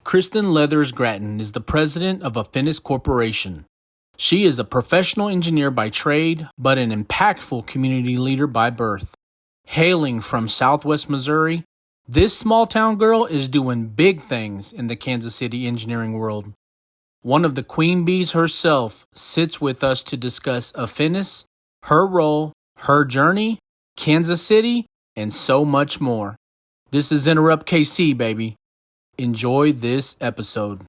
Kristen Leathers-Gratton is the president of Affinis Corporation. She is a professional engineer by trade, but an impactful community leader by birth. Hailing from Southwest Missouri, this small-town girl is doing big things in the Kansas City engineering world. One of the queen bees herself sits with us to discuss Affinis, her role, her journey, Kansas City, and so much more. This is Enterrupt KC, baby. Enjoy this episode.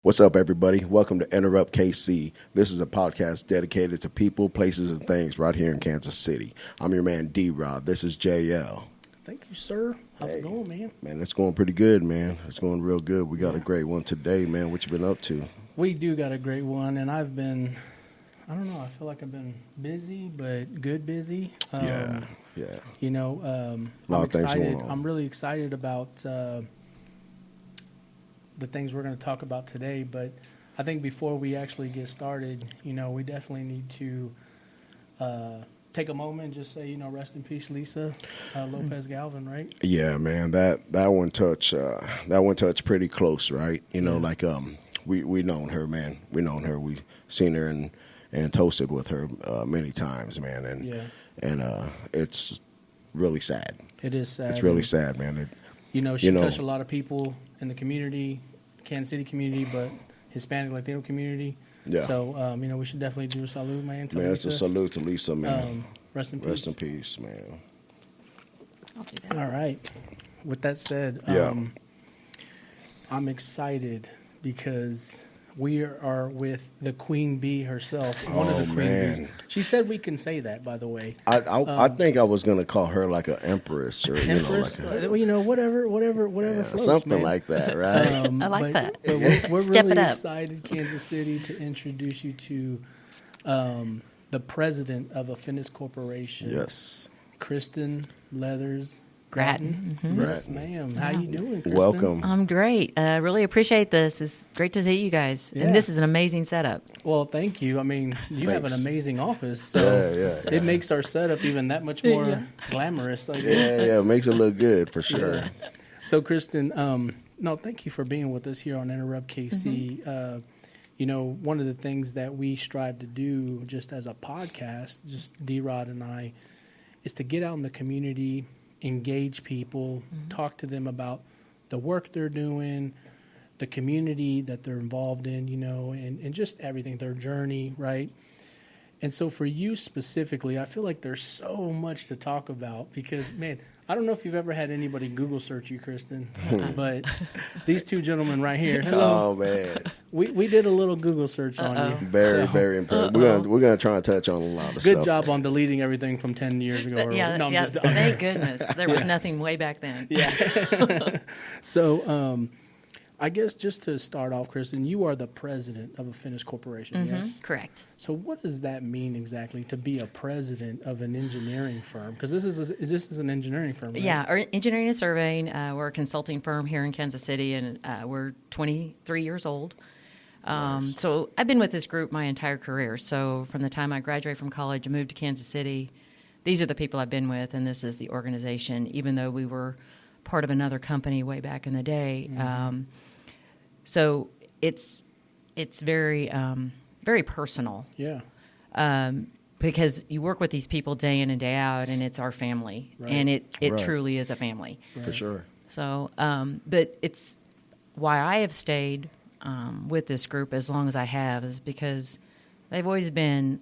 What's up, everybody? Welcome to Enterrupt KC. This is a podcast dedicated to people, places, and things right here in Kansas City. I'm your man, D-Rod. This is JL. Thank you, sir. How's it going, man? Man, it's going pretty good, man. It's going real good. We got a great one today, man. What you been up to? We do got a great one, and I've been, I don't know, I feel like I've been busy, but good busy. Yeah. You know, A lot I'm of things excited. going on. I'm really excited about the things we're going to talk about today, but I think before we actually get started, you know, we definitely need to take a moment and just say, you know, rest in peace, Lisa Lopez Galvin, right? Yeah, man. That one touched pretty close, right? You know, like we known her, man. We known her. We seen her and toasted with her many times, man. And it's really sad. It is sad. It's really sad, man. She touched a lot of people in the community, Kansas City community, but Hispanic, Latino community. Yeah. So, we should definitely do a salute, man. To Man, Lisa. it's a salute to Lisa, man. Rest in peace. Rest in peace, man. I'll do that. All right. With that said, I'm excited because we are with the queen bee herself, one of the queen man. bees. She said we can say that, by the way. I think I was gonna call her like an empress or Empress, whatever floats, something man. like that, right? I like that. But we're Step really it up. excited, Kansas City, to introduce you to the president of Affinis Corporation. Yes. Kristen Leathers-Gratton. Gratton. Yes, ma'am. How you doing, Kristen? Welcome. I'm great. Really appreciate this. It's great to see you guys. Yeah. And this is an amazing setup. Well, thank you. I mean, you have an Thanks. amazing office, so Yeah. it makes our setup even that much more glamorous, I guess. Yeah, makes it look good for sure. So, Kristen, thank you for being with us here on Enterrupt KC. One of the things that we strive to do just as a podcast, just D-Rod and I, is to get out in the community, engage people, talk to them about the work they're doing, the community that they're involved in, and just everything, their journey, right? And so for you specifically, I feel like there's so much to talk about because, man, I don't know if you've ever had anybody Google search you, Kristen, but these two gentlemen right here, hello. Oh man, We did a little Google search on you. very impressive. We're gonna try and touch on a lot of Good stuff. job on deleting everything from 10 years ago. Thank goodness. There was nothing way back then. Yeah. So, I guess just to start off, Kristen, you are the president of Affinis Corporation, yes? Correct. So what does that mean exactly to be a president of an engineering firm? Because this is an engineering firm, right? Yeah, our engineering and surveying, we're a consulting firm here in Kansas City, and we're 23 years old. So I've been with this group my entire career. So from the time I graduated from college and moved to Kansas City, these are the people I've been with, and this is the organization, even though we were part of another company way back in the day. So it's very very personal. Yeah. Because you work with these people day in and day out, and it's our family, Right. and it Right. truly is a family. For sure. So, but it's why I have stayed with this group as long as I have is because they've always been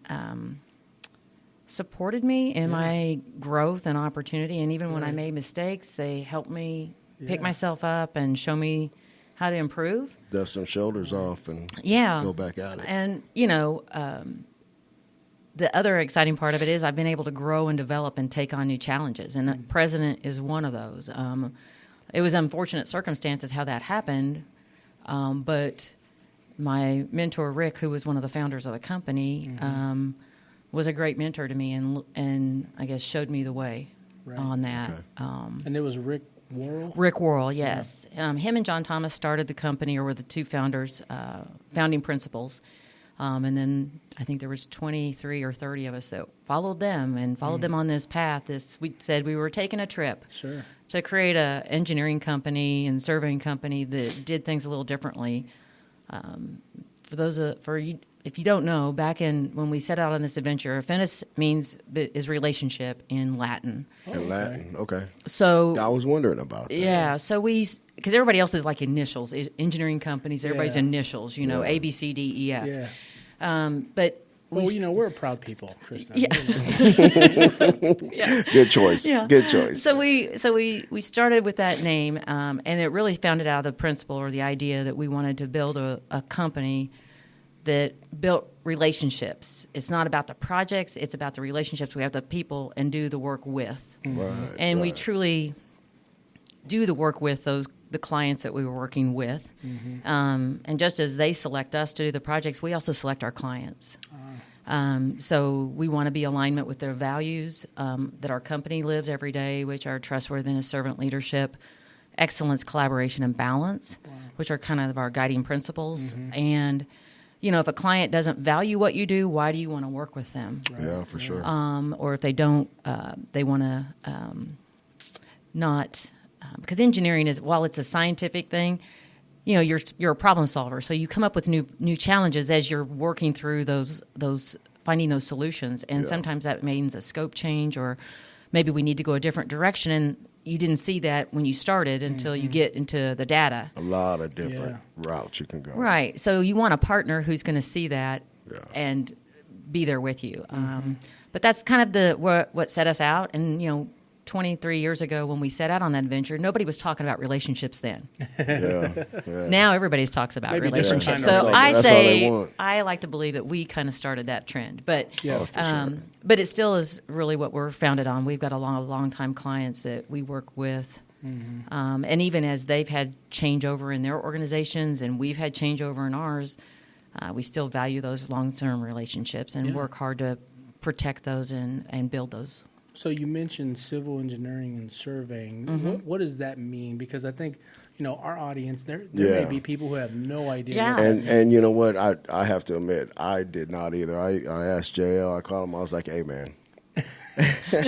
supported me in my growth and opportunity, and even when I made mistakes, they helped me pick myself up and show me how to improve. Dust some shoulders off and go back at it. And, the other exciting part of it is I've been able to grow and develop and take on new challenges, and the president is one of those. It was unfortunate circumstances how that happened, but my mentor, Rick, who was one of the founders of the company, was a great mentor to me and I guess showed me the way on that. Okay. And it was Rick Worrell? Rick Worrell, yes. Him and John Thomas started the company, or were the two founders, founding principals. And then I think there was 23 or 30 of us that followed them and followed them on this path. We said we were taking a trip to create a engineering company and surveying company that did things a little differently. If you don't know, back when we set out on this adventure, Affinis is relationship in Latin. In Latin, okay. So I was wondering about that. Yeah, so because everybody else is like initials, engineering companies, everybody's initials, A, B, C, D, E, F. Yeah. But we're a proud people, Kristen. Yeah. Yeah. Good choice. Yeah. Good choice. So we started with that name, and it really founded out of the principle or the idea that we wanted to build a company that built relationships. It's not about the projects, it's about the relationships we have with the people and do the work with. Right, and we truly do the work with the clients that we were working with. And just as they select us to do the projects, we also select our clients. So we want to be in alignment with their values that our company lives every day, which are trustworthiness, servant leadership, excellence, collaboration, and balance, which are kind of our guiding principles. And if a client doesn't value what you do, why do you want to work with them? Yeah, for sure. Or if they don't, they want to not, because engineering is, while it's a scientific thing, you're a problem solver. So you come up with new challenges as you're working through those finding those solutions. And sometimes that means a scope change, or maybe we need to go a different direction. And you didn't see that when you started until you get into the data. A lot of different routes you can go. Right. So you want a partner who's going to see that and be there with you. But that's kind of what set us out. And, 23 years ago when we set out on that adventure, nobody was talking about relationships then. Now everybody talks about relationships. So I like to believe that we kind of started that trend. But but it still is really what we're founded on. We've got a long time clients that we work with. And even as they've had changeover in their organizations and we've had changeover in ours, we still value those long-term relationships and work hard to protect those and build those. So you mentioned civil engineering and surveying. What does that mean? Because I think, our audience, there may be people who have no idea. Yeah. And you know what? I have to admit, I did not either. I asked JL, I called him, I was like, hey, man.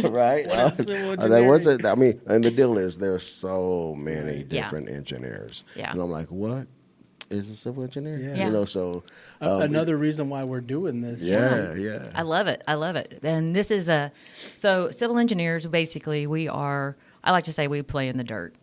Right? I was like, what's it? I mean, and the deal is there's so many different engineers. Yeah. And I'm like, what is a civil engineer? Yeah. So. Another reason why we're doing this. Yeah. I love it. And this is so civil engineers, basically, I like to say we play in the dirt.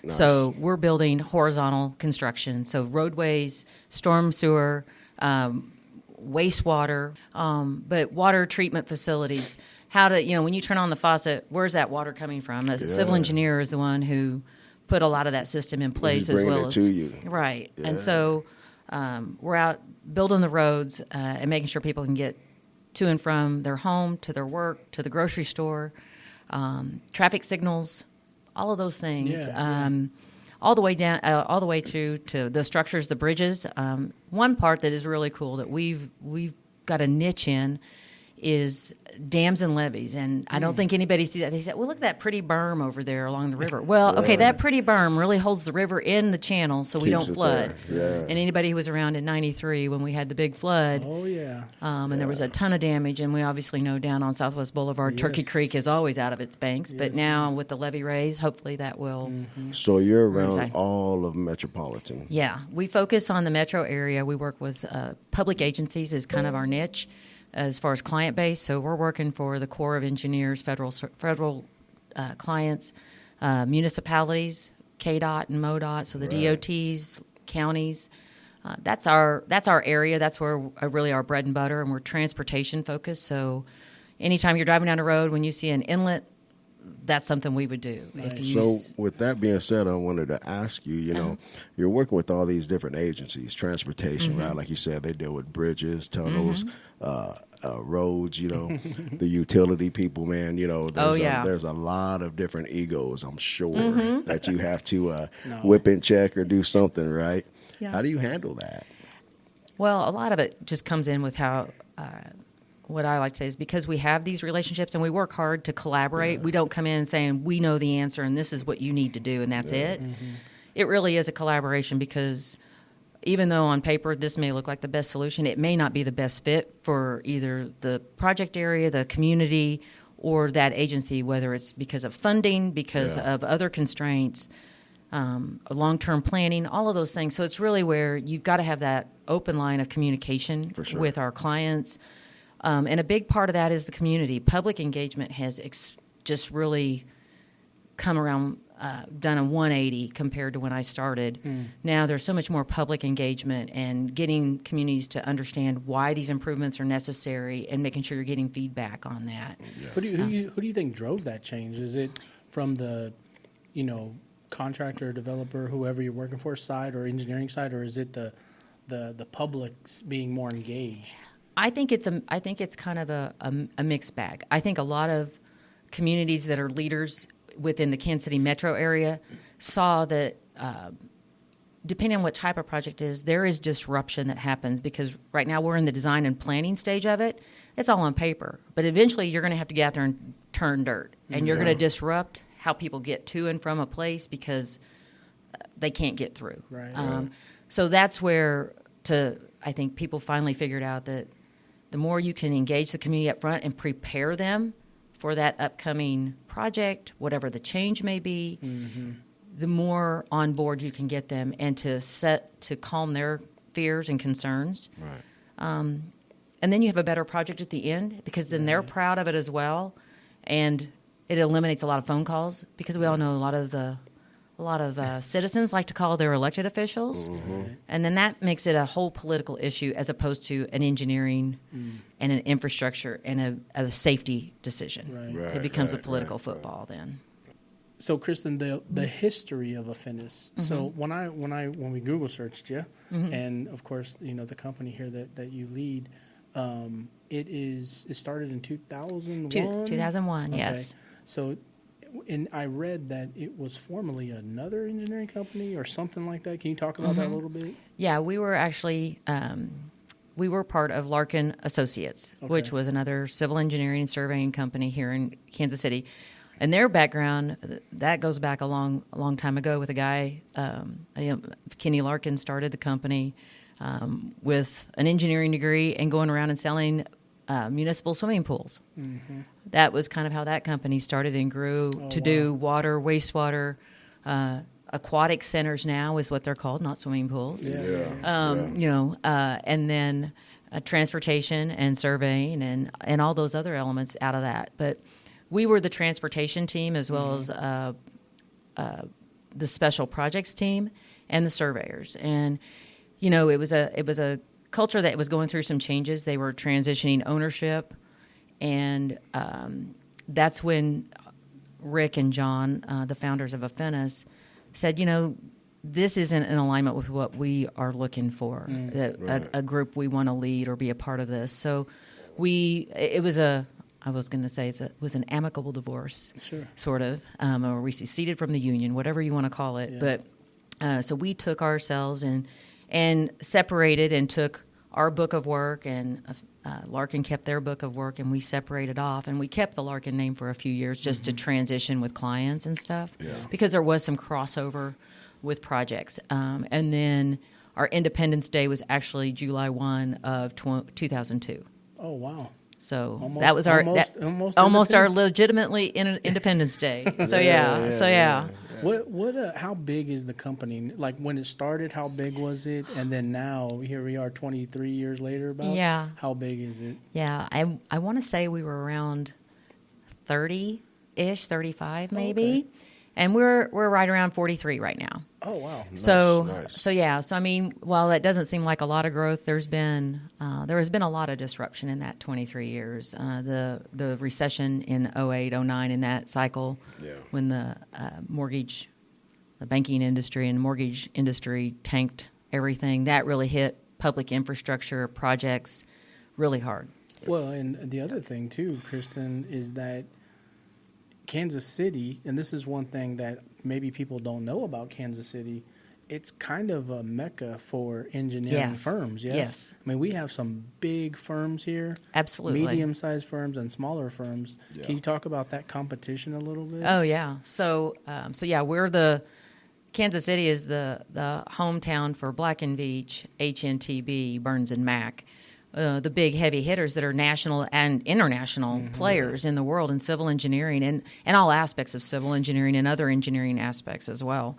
Nice. So we're building horizontal construction. So roadways, storm sewer, wastewater, but water treatment facilities. When you turn on the faucet, where's that water coming from? A civil engineer is the one who put a lot of that system in place, as well as to you. Right. Yeah. And so we're out building the roads and making sure people can get to and from their home, to their work, to the grocery store, traffic signals, all of those things. All the way down, all the way to the structures, the bridges. One part that is really cool that we've got a niche in is dams and levees, and I don't think anybody sees that. They said, well, look at that pretty berm over there along the river. Well, okay, that pretty berm really holds the river in the channel so we don't flood. And anybody who was around in 93 when we had the big flood, and there was a ton of damage, and we obviously know down on Southwest Boulevard, Turkey Creek is always out of its banks, but now with the levee raise, hopefully that will... So you're around all of Metropolitan. Yeah, we focus on the metro area. We work with public agencies is kind of our niche as far as client base. So we're working for the Corps of Engineers, federal clients, municipalities, KDOT and MoDOT, so the DOTs, counties. That's our area. That's where really our bread and butter, and we're transportation focused. So anytime you're driving down the road, when you see an inlet, that's something we would do. Right. So with that being said, I wanted to ask you, you're working with all these different agencies, transportation, right? Like you said, they deal with bridges, tunnels, roads, the utility people, man, there's a lot of different egos, I'm sure, that you have to whip and check or do something, right? Yeah. How do you handle that? Well, a lot of it just comes in with how... what I like to say is because we have these relationships and we work hard to collaborate, we don't come in saying we know the answer and this is what you need to do and that's it. It really is a collaboration because even though on paper this may look like the best solution, it may not be the best fit for either the project area, the community, or that agency, whether it's because of funding, because of other constraints, long-term planning, all of those things. So it's really where you've got to have that open line of communication with our clients. And a big part of that is the community. Public engagement has just really come around, done a 180 compared to when I started. Now there's so much more public engagement and getting communities to understand why these improvements are necessary and making sure you're getting feedback on that. Who do you think drove that change? Is it from the, contractor, developer, whoever you're working for side or engineering side, or is it the public being more engaged? I think it's kind of a mixed bag. I think a lot of communities that are leaders within the Kansas City metro area saw that depending on what type of project it is, there is disruption that happens because right now we're in the design and planning stage of it. It's all on paper, but eventually you're going to have to get out there and turn dirt, and you're going to disrupt how people get to and from a place because they can't get through. Right. So that's where I think people finally figured out that the more you can engage the community up front and prepare them for that upcoming project, whatever the change may be, the more on board you can get them and to calm their fears and concerns. Right. And then you have a better project at the end because then they're proud of it as well, and it eliminates a lot of phone calls because we all know a lot of citizens like to call their elected officials, and then that makes it a whole political issue as opposed to an engineering and an infrastructure and a safety decision. Right. It becomes a political football then. So, Kristen, the history of Affinis. So when we Google searched you, and of course the company here that you lead, it started in 2001. 2001, Okay. yes. So, and I read that it was formerly another engineering company or something like that. Can you talk about that a little bit? Yeah, we were actually we were part of Larkin Associates, which was another civil engineering and surveying company here in Kansas City. And their background, that goes back a long time ago with a guy, Kenny Larkin started the company with an engineering degree and going around and selling municipal swimming pools. That was kind of how that company started and grew do water, wastewater, aquatic centers now is what they're called, not swimming pools. And then transportation and surveying and all those other elements out of that. But we were the transportation team as well as the special projects team and the surveyors. And it was a culture that was going through some changes. They were transitioning ownership, and that's when Rick and John, the founders of Affinis, said, this isn't in alignment with what we are looking for, a group we want to lead or be a part of this. So it was an amicable divorce, sort of, or we seceded from the union, whatever you want to call it. Yeah. But so we took ourselves and separated and took our book of work, and Larkin kept their book of work, and we separated off. And we kept the Larkin name for a few years just to transition with clients and stuff because there was some crossover with projects. And then our Independence Day was actually July 1 of 2002. Oh, wow. So that was almost our legitimately Independence Day. So yeah. How big is the company? Like when it started, how big was it? And then now here we are 23 years later how big is it? Yeah, I want to say we were around 30-ish, 35 maybe. Okay. And we're right around 43 right now. Oh, wow. Nice. So I mean, while that doesn't seem like a lot of growth, there has been a lot of disruption in that 23 years. The recession in 08, 09 in that cycle, when the banking industry and mortgage industry tanked everything, that really hit public infrastructure projects really hard. Well, and the other thing too, Kristen, is that Kansas City, and this is one thing that maybe people don't know about Kansas City, it's kind of a mecca for engineering firms, yes? I mean, we have some big firms here. Absolutely. Medium-sized firms and smaller firms. Yeah. Can you talk about that competition a little bit? Oh, yeah. So we're the Kansas City is the hometown for Black & Veatch, HNTB, Burns and Mack, the big heavy hitters that are national and international players in the world in civil engineering and all aspects of civil engineering and other engineering aspects as well.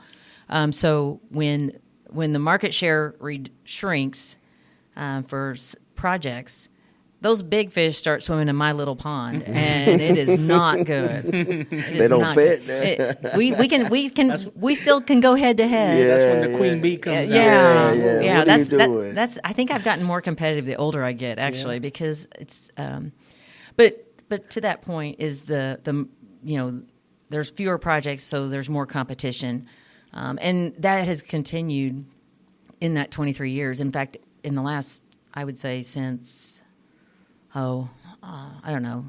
So when the market share shrinks for projects, those big fish start swimming in my little pond, and it is not good. They don't fit. We still can go head to head. That's when the queen bee comes out. Yeah. What are you doing? That's. I think I've gotten more competitive the older I get, actually, because it's. But to that point is the there's fewer projects, so there's more competition, and that has continued in that 23 years. In fact, in the last, I would say, since. I don't know,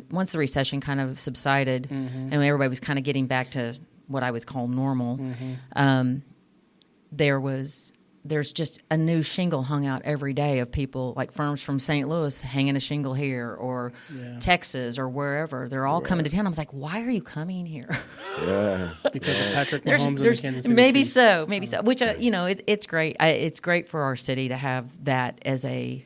once the recession kind of subsided and everybody was kind of getting back to what I would call normal, there's just a new shingle hung out every day of people, like firms from St. Louis hanging a shingle here, or Texas or wherever. They're all coming to town. I was like, why are you coming here? Yeah. It's because of Patrick Mahomes and the Kansas City maybe Chiefs. so, which, it's great. It's great for our city to have that as a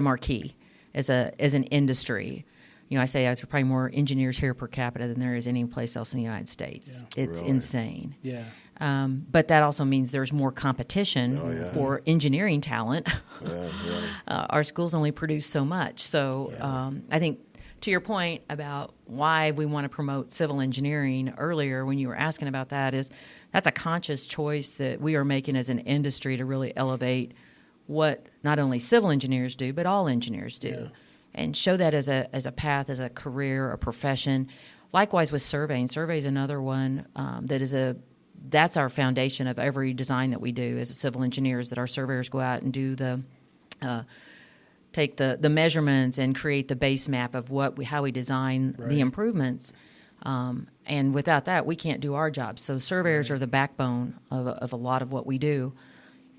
marquee, as an industry. I say there's probably more engineers here per capita than there is any place else in the United States. Yeah. It's insane. Yeah. But that also means there's more competition for engineering talent. Our schools only produce so much. So I think to your point about why we want to promote civil engineering earlier when you were asking about that, that's a conscious choice that we are making as an industry to really elevate what not only civil engineers do, but all engineers do, and show that as a path, as a career, a profession. Likewise with surveying. Survey is another one that's our foundation of every design that we do as civil engineers, that our surveyors go out and do take the measurements and create the base map of how we design the improvements. And without that, we can't do our job. So surveyors are the backbone of a lot of what we do.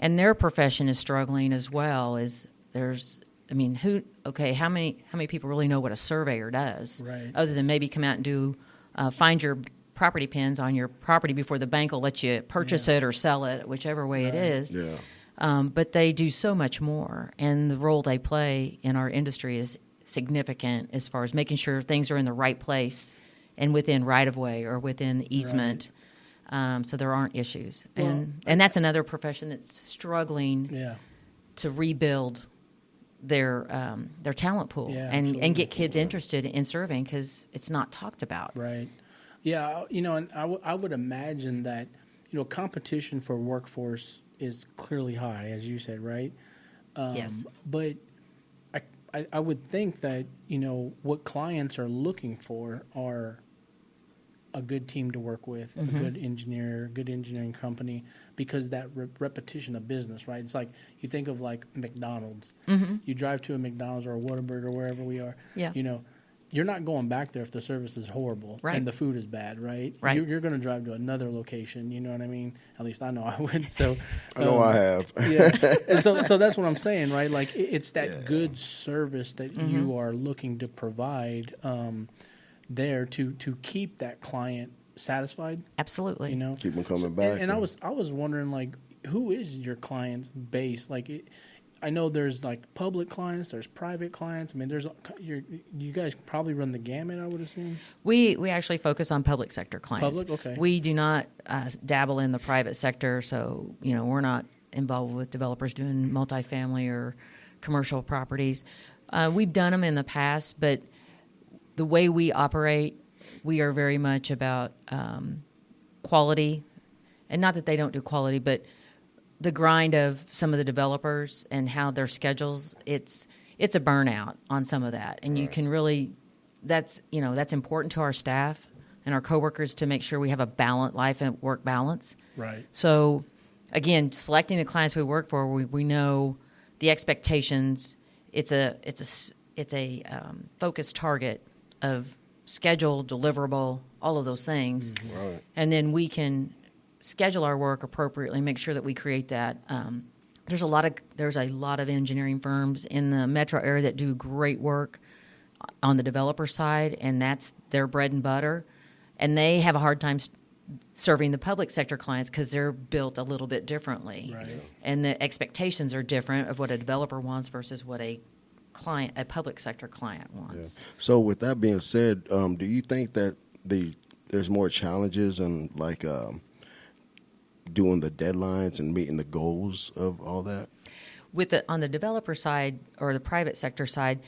And their profession is struggling as well. How many people really know what a surveyor does? Right. Other than maybe come out and do find your property pins on your property before the bank will let you purchase it or sell it, whichever way it is. Yeah. But they do so much more, and the role they play in our industry is significant as far as making sure things are in the right place and within right-of-way or within easement. So there aren't issues. And that's another profession that's struggling to rebuild their talent pool and get kids interested in surveying because it's not talked about. Right. Yeah, and I would imagine that, competition for workforce is clearly high, as you said, right? Yes. But I would think that, what clients are looking for are a good team to work with, a good engineer, good engineering company, because that repetition of business, right? It's like you think of like McDonald's. You drive to a McDonald's or a Whataburger or wherever we are. Yeah. You're not going back there if the service is horrible and the food is bad, right? Right. You're going to drive to another location. You know what I mean? At least I know I would. So I know I have. And so that's what I'm saying, right? Like it's that good service that you are looking to provide there to keep that client satisfied. Absolutely. Keep them coming back. And I was wondering, like, who is your client's base? Like, I know there's like public clients, there's private clients. I mean, you guys probably run the gamut, I would assume. We actually focus on public sector clients. Public, okay. We do not dabble in the private sector, so we're not involved with developers doing multifamily or commercial properties. We've done them in the past, but the way we operate, we are very much about quality, and not that they don't do quality, but the grind of some of the developers and how their schedules, it's a burnout on some of that. And you can really, that's important to our staff and our coworkers to make sure we have a balanced life and work balance. Right. So again, selecting the clients we work for, we know the expectations. It's a focused target of schedule, deliverable, all of those things. Right. And then we can schedule our work appropriately, make sure that we create that. There's a lot of engineering firms in the metro area that do great work on the developer side, and that's their bread and butter. And they have a hard time serving the public sector clients because they're built a little bit differently. Right. And the expectations are different of what a developer wants versus what a public sector client wants. So with that being said, do you think that there's more challenges in like doing the deadlines and meeting the goals of all that? On the developer side or the private sector side,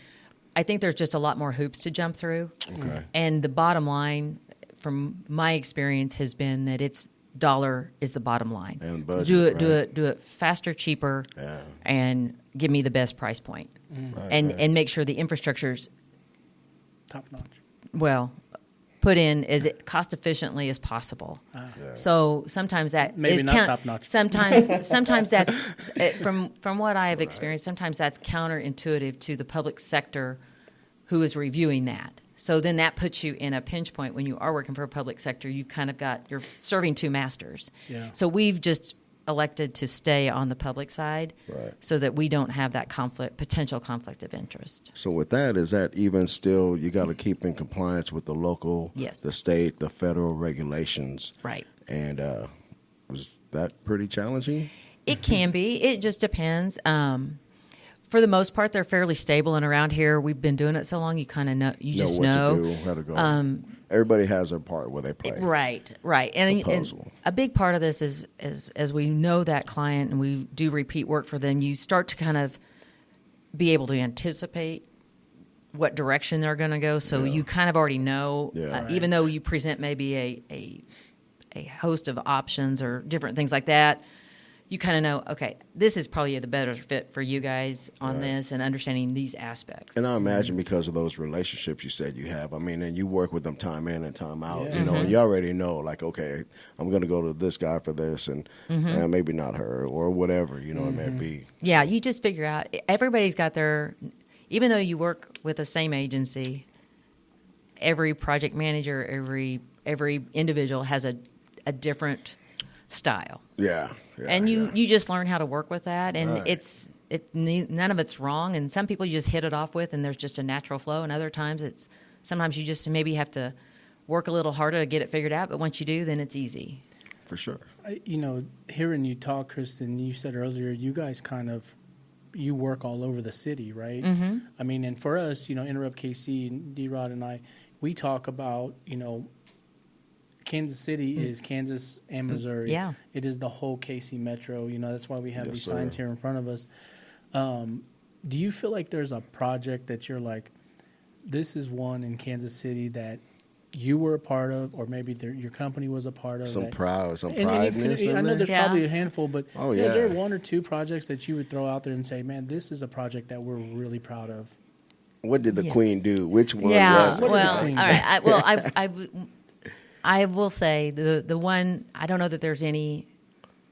I think there's just a lot more hoops to jump through. Okay. And the bottom line, from my experience, has been that it's dollar is the bottom line. And budget, do it faster, cheaper, and give me the best price point, and make sure the infrastructure's Top notch. put in as cost efficiently as possible. So sometimes that Maybe is not top notch. Sometimes that's from what I have experienced. Sometimes that's counterintuitive to the public sector who is reviewing that. So then that puts you in a pinch point when you are working for a public sector. You've kind of you're serving two masters. Yeah. So we've just elected to stay on the public side, so that we don't have that potential conflict of interest. So with that, is that even still you got to keep in compliance with the local, the state, the federal regulations? Right. And was that pretty challenging? It can be. It just depends. For the most part, they're fairly stable, and around here, we've been doing it so long, you kind of know. You just know what to do, how to go. Everybody has their part where they play. Right. And a big part of this is as we know that client and we do repeat work for them, you start to kind of be able to anticipate what direction they're going to go. So you kind of already know, even though you present maybe a host of options or different things like that, you kind of know, okay, this is probably the better fit for you guys on this and understanding these aspects. And I imagine because of those relationships you said you have, I mean, and you work with them time in and time out, you know, and you already know, like, okay, I'm going to go to this guy for this and maybe not her or whatever, you know, it may be. Yeah, you just figure out, everybody's got even though you work with the same agency, every project manager, every individual has a different style. And you just learn how to work with that, and none of it's wrong, and some people you just hit it off with and there's just a natural flow, and other times sometimes you just maybe have to work a little harder to get it figured out, but once you do, then it's easy. For sure. You know, hearing you talk, Kristen, you said earlier you guys you work all over the city, right? I mean, and for us, you know, Enterrupt KC and D-Rod and I, we talk about, you know, Kansas City is Kansas and Missouri. Yeah. It is the whole KC Metro. You know, that's why we have these signs here in front of us. Do you feel like there's a project that you're like, this is one in Kansas City that you were a part of, or maybe your company was a part of? Some pride I know there's probably a handful, but is there one or two projects that you would throw out there and say, man, this is a project that we're really proud of? What did the Queen do? Which one was it? Well, all right. I will say the one, I don't know that there's any,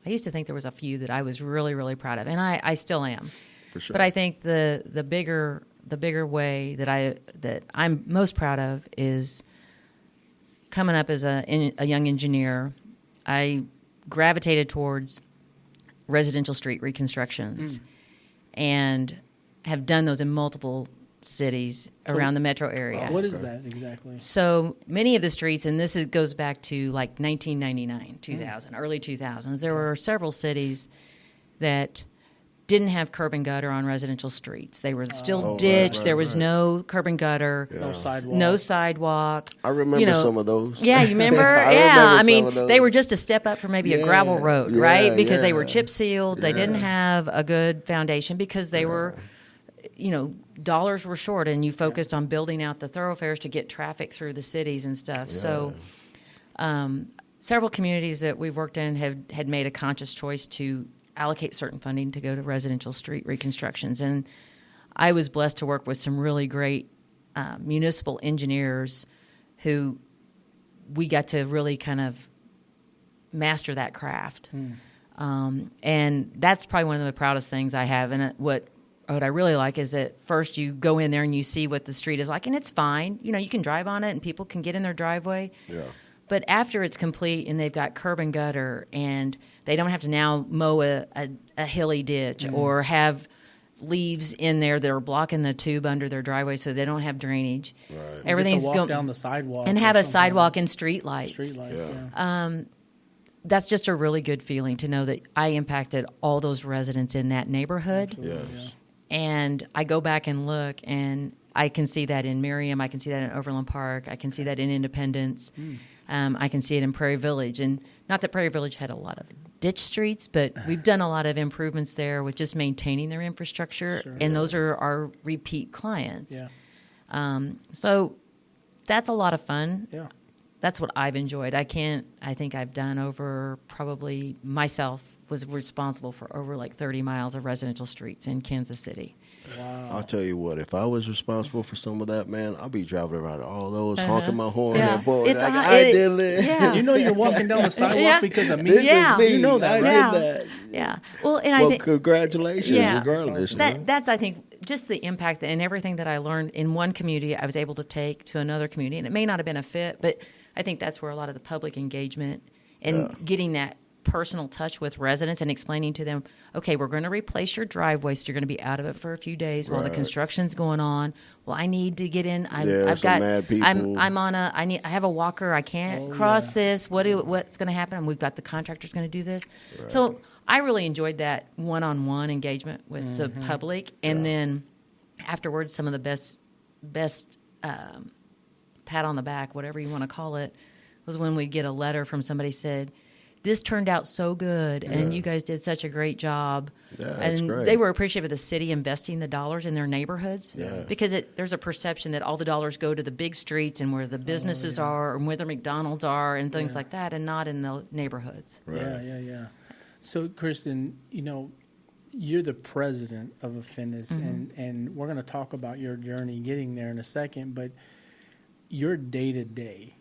I used to think there was a few that I was really, really proud of, and I still am. For sure. But I think the bigger way that I'm most proud of is coming up as a young engineer. I gravitated towards residential street reconstructions and have done those in multiple cities around the metro area. What is that exactly? So many of the streets, and this goes back to like 1999, 2000, early 2000s, there were several cities that didn't have curb and gutter on residential streets. They were still ditched. There was no curb and gutter, no sidewalk. I remember some of those. Yeah, you remember? I mean, they were just a step up from maybe a gravel road, right? Because they were chip sealed. They didn't have a good foundation because they were, dollars were short, and you focused on building out the thoroughfares to get traffic through the cities and stuff. So several communities that we've worked in had made a conscious choice to allocate certain funding to go to residential street reconstructions. And I was blessed to work with some really great municipal engineers who we got to really kind of master that craft. And that's probably one of the proudest things I have. And what I really like is that first you go in there and you see what the street is like, and it's fine. You can drive on it and people can get in their driveway. Yeah. But after it's complete and they've got curb and gutter and they don't have to now mow a hilly ditch or have leaves in there that are blocking the tube under their driveway, so they don't have drainage. Right. Everything's walk going down the sidewalk and or have a something. sidewalk and street lights. Street lights. Yeah. Yeah. That's just a really good feeling to know that I impacted all those residents in that neighborhood. Yes. And I go back and look, and I can see that in Merriam. I can see that in Overland Park. I can see that in Independence. I can see it in Prairie Village. And not that Prairie Village had a lot of ditch streets, but we've done a lot of improvements there with just maintaining their infrastructure. Sure. And those are our repeat clients. Yeah. So that's a lot of fun. Yeah. That's what I've enjoyed. I think I've done over probably myself was responsible for over like 30 miles of residential streets in Kansas City. Wow. I'll tell you what, if I was responsible for some of that, man, I'll be driving around all those, honking my horn, Yeah. and boy, It's like, a- I it- did it. yeah. You know you're walking down the sidewalk Yeah. because of me. This Yeah. is me. You know that, I right? Yeah. did that. Yeah. Well, and I Well, think congratulations, Yeah. regardless. that's I think just the impact and everything that I learned in one community I was able to take to another community, and it may not have been a fit, but I think that's where a lot of the public engagement and getting that personal touch with residents and explaining to them, okay, we're going to replace your driveway, so you're going to be out of it for a few days while the Right. construction's going on. Well, I need to get in. Yeah, I've some got. mad people. I'm on a. I have a walker. I can't cross this. What's going to happen? And we've got the contractors going to do this. So I really enjoyed that one-on-one engagement with the public, and then afterwards, some of the best pat on the back, whatever you want to call it, was when we get a letter from somebody said, this turned out so good, and you guys did such a great job. Yeah, that's and great. they were appreciative of the city investing the dollars in their neighborhoods because there's a perception that all the dollars go to the big streets and where the businesses are and where the McDonald's are and things like that, and not in the neighborhoods. Yeah, yeah, yeah. So, Kristen, you're the president of Affinis, and we're going to talk about your journey getting there in a second, but your day-to-day,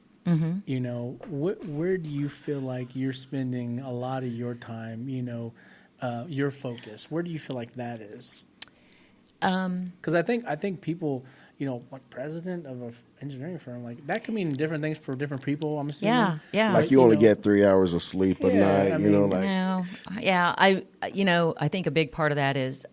where do you feel like you're spending a lot of your time, your focus? Where do you feel like that is? Because I think people, like president of an engineering firm, like that can mean different things for different people. I'm assuming. Yeah, yeah. Like you only get 3 hours of sleep a Yeah, night, I you know, mean, like No, yeah, I think a big part of that is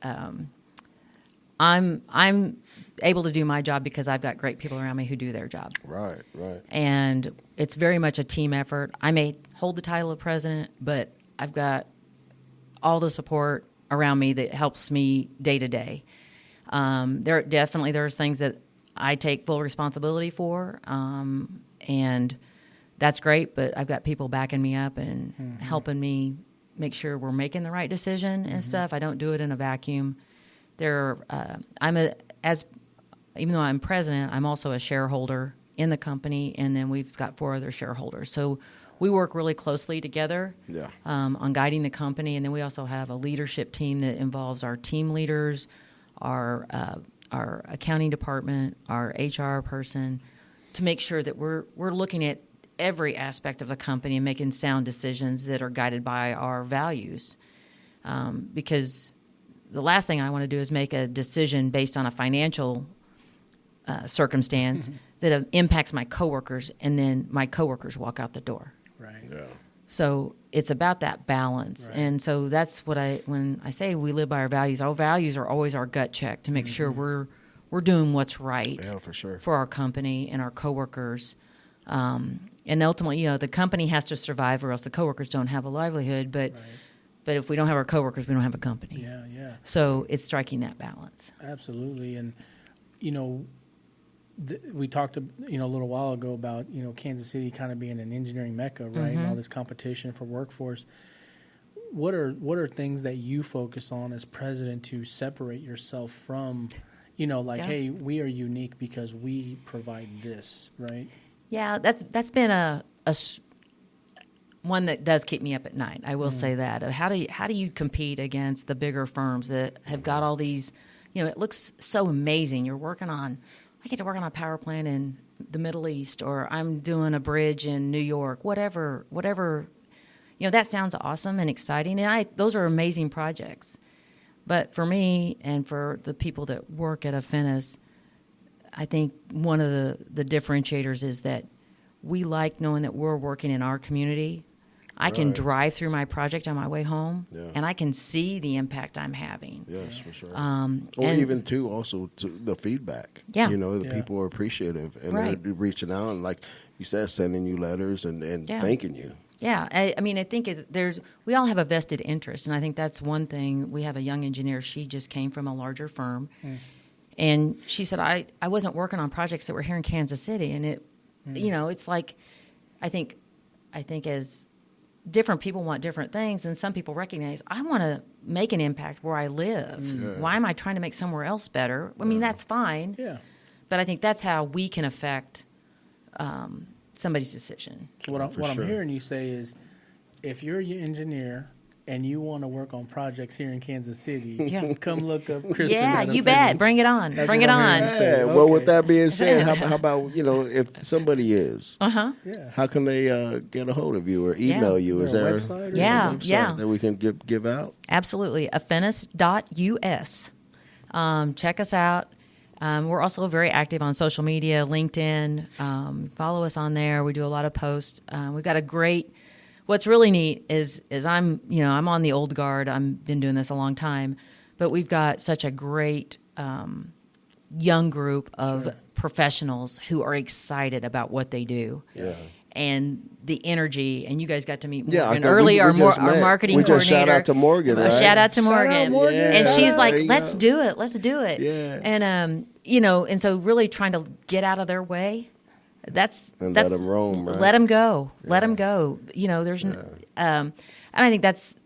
I'm able to do my job because I've got great people around me who do their job, right. and it's very much a team effort. I may hold the title of president, but I've got all the support around me that helps me day to day. There's things that I take full responsibility for, and that's great. But I've got people backing me up and helping me make sure we're making the right decision and stuff. I don't do it in a vacuum. Even though I'm president, I'm also a shareholder in the company, and then we've got 4 other shareholders. So we work really closely together on guiding the company, and then we also have a leadership team that involves our team leaders, our accounting department, our HR person, to make sure that we're looking at every aspect of the company and making sound decisions that are guided by our values. Because the last thing I want to do is make a decision based on a financial circumstance that impacts my coworkers, and then my coworkers walk out the door. Right. Yeah. So it's about that balance. Right. And so that's what when I say we live by our values are always our gut check to make sure we're doing what's right Yeah, for sure. for our company and our coworkers. And ultimately, the company has to survive, or else the coworkers don't have a livelihood. But if we don't have our coworkers, we don't have a company. Yeah, yeah. So it's striking that balance. Absolutely. And, we talked, a little while ago about, Kansas City kind of being an engineering mecca, right? And all this competition for workforce. What are things that you focus on as president to separate yourself from, hey, we are unique because we provide this, right? Yeah, that's been one that does keep me up at night. I will say that. How do you compete against the bigger firms that have got all these? It looks so amazing. I get to work on a power plant in the Middle East, or I'm doing a bridge in New York. Whatever. That sounds awesome and exciting, and those are amazing projects. But for me and for the people that work at Affinis, I think one of the differentiators is that we like knowing that we're working in our community I can Right. drive through my project on my way home, Yeah. and I can see the impact I'm having. Yes, for sure. Or And- even too, also to the feedback. Yeah. You know, the Yeah. people are appreciative, and Right. they're reaching out and, like you said, sending you letters and Yeah. thanking you. Yeah, I mean, I think we all have a vested interest, and I think that's one thing. We have a young engineer. She just came from a larger firm, and she said, I wasn't working on projects that were here in Kansas City, and it's like, I think as different people want different things, and some people recognize, I want to make an impact where I live. Yeah. Why am I trying to make somewhere else better? I mean, that's fine, Yeah. but I think that's how we can affect somebody's decision. So what For I'm sure. hearing you say is, if you're an engineer and you want to work on projects here in Kansas City, Yeah. come look up Kristen. Yeah, at you Affinis. bet. Bring it on. That's Bring what it I'm on. hearing you say. Yeah. Well, with Okay. that being said, how about if somebody is, Uh-huh. Yeah. how can they get a hold of you or email you? Is Is there a there website or Yeah, a website yeah. that we can give out? Absolutely. Affinis.us. Check us out. We're also very active on social media, LinkedIn. Follow us on there. We do a lot of posts. We've got a great. What's really neat is I'm on the old guard. I've been doing this a long time, but we've got such a great young group of professionals who are excited about what they do. Yeah. And the energy, and you guys got to meet Yeah, Morgan I- early, we our just met. marketing We just coordinator. shout out to Morgan, right? Shout out to Shout out Morgan. Morgan. And Yeah, she's like, there you let's go. do it. Let's do it. Yeah. And, and so really trying to get out of their way. That's And let 'em roam, right? Let them go. Let them go. And I think that's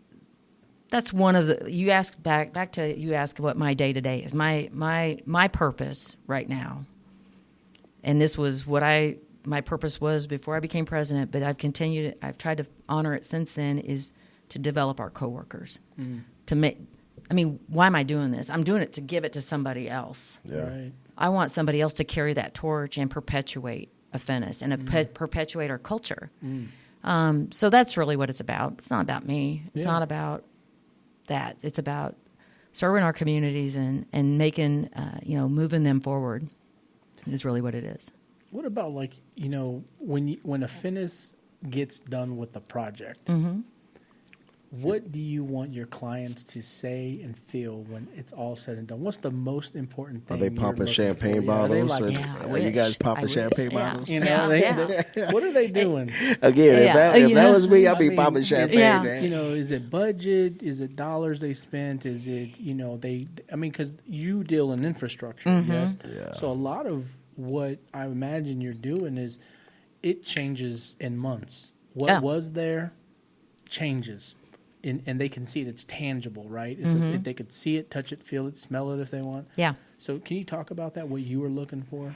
one of the. You ask back to you ask what my day to day is. My purpose right now, and this was what my purpose was before I became president. But I've continued. I've tried to honor it since then. Is to develop our coworkers. To make. I mean, why am I doing this? I'm doing it to give it to somebody else. Yeah. Right. I want somebody else to carry that torch and perpetuate Affinis and perpetuate our culture. So that's really what it's about. It's not about me. It's Yeah. not about that. It's about serving our communities and making, moving them forward is really what it is. What about when Affinis gets done with the project? Mm-hmm. What do you want your clients to say and feel when it's all said and done? What's the most important thing? Are they you're popping looking champagne for? Yeah, are they bottles? like, Yeah, I Are you guys wish. popping I wish. champagne Yeah. bottles? what are they doing? Again, Yeah. if that was me, I'd I be mean, popping champagne. Yeah. man. Is it budget? Is it dollars they spent? Is it, because you deal in infrastructure, yes? Yeah. So a lot of what I imagine you're doing is it changes in months. What Yeah. was there changes. And they can see it. It's tangible, right? They could see it, touch it, feel it, smell it if they want. Yeah. So can you talk about that, what you were looking for?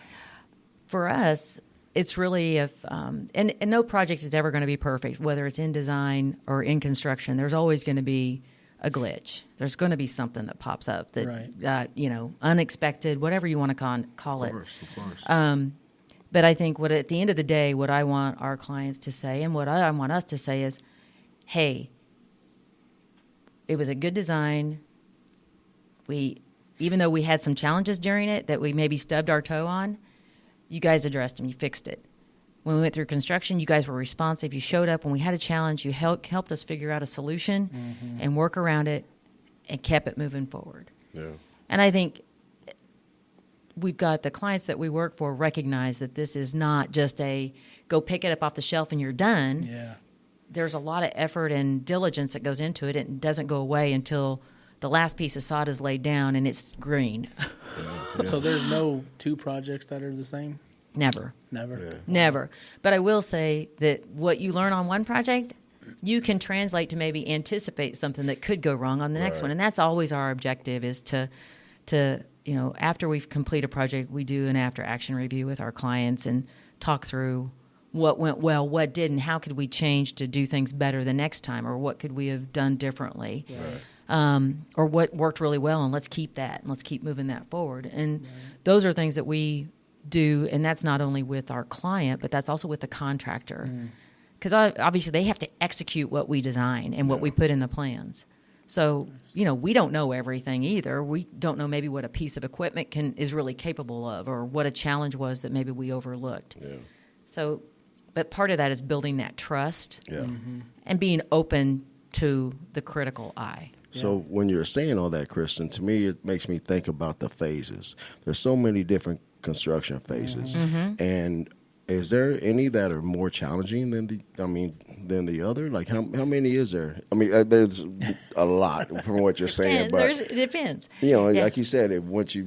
For us, it's really and no project is ever going to be perfect, whether it's in design or in construction. There's always going to be a glitch. There's going to be something that pops up that, Right. unexpected, whatever you want to call it. Of course. But I think at the end of the day, what I want our clients to say and what I want us to say is, hey, it was a good design. Even though we had some challenges during it that we maybe stubbed our toe on, you guys addressed them. You fixed it. When we went through construction, you guys were responsive. You showed up when we had a challenge. You helped us figure out a solution and work around it and kept it moving forward. Yeah. And I think we've got the clients that we work for recognize that this is not just go pick it up off the shelf and you're done. Yeah. There's a lot of effort and diligence that goes into it. It doesn't go away until the last piece of sod is laid down and it's green. So there's no two projects that are the same? Never. Never? Yeah. Never. But I will say that what you learn on one project, you can translate to maybe anticipate something that could go wrong on the next Right. one. And that's always our objective is to after we complete a project, we do an after action review with our clients and talk through what went well, what didn't, how could we change to do things better the next time, or what could we have done differently, or what worked really well, and let's keep that, and let's keep moving that forward. And those are things that we do, and that's not only with our client, but that's also with the contractor. Because obviously they have to execute what we design and what we put in the plans. So, we don't know everything either. We don't know maybe what a piece of equipment is really capable of, or what a challenge was that maybe we overlooked. Yeah. So but part of that is building that trust Yeah. and being open to the critical eye. So when you're saying all that, Kristen, to me it makes me think about the phases. There's so many different construction phases, and is there any that are more challenging than the other? Like how many is there? I mean, there's a lot from what you're saying, but It depends. like you said, once you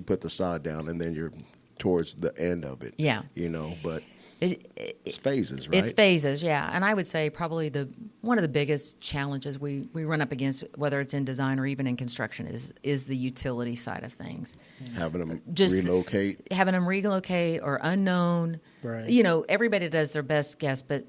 put the sod down, and then you're towards the end of it. Yeah. But it's phases, right? It's phases, yeah. And I would say probably one of the biggest challenges we run up against, whether it's in design or even in construction, is the utility side of things. Having them relocate. Having them relocate or unknown. Right. Everybody does their best guess, but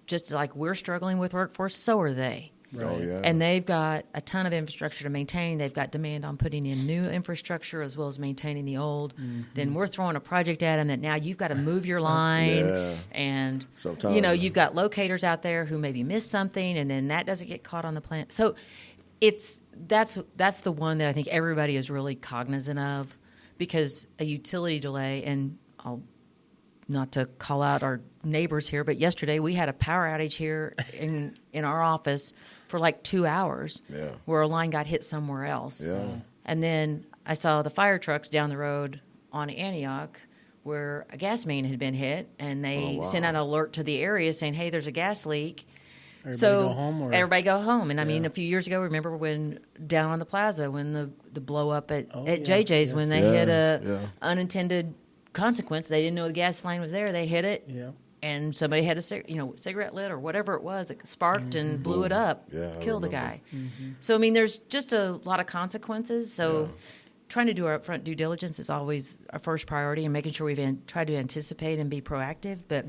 just like we're struggling with workforce, so are they. Right. Oh, yeah. And they've got a ton of infrastructure to maintain. They've got demand on putting in new infrastructure as well as maintaining the old. Then we're throwing a project at them that now you've got to move your line. Yeah. And, Sometimes, you've got locators out there who maybe miss something, and then that doesn't get caught on the plan. So that's the one that I think everybody is really cognizant of, because a utility delay, and I'll not to call out our neighbors here, but yesterday we had a power outage here in our office for like 2 hours, where a line got hit somewhere else. Yeah. And then I saw the fire trucks down the road on Antioch where a gas main had been hit, and they sent out an alert to the area saying, hey, there's a gas leak. Everybody go home? Or? Everybody go home. And I mean, a few years ago, remember when down on the plaza, when the blow up at JJ's, when they hit a unintended consequence, they didn't know the gas line was there, they hit it. Yeah. And somebody had a cigarette lit or whatever it was that sparked and blew it up, killed a guy. So, I mean, there's just a lot of consequences. So trying to do our upfront due diligence is always our first priority, and making sure we've tried to anticipate and be proactive. But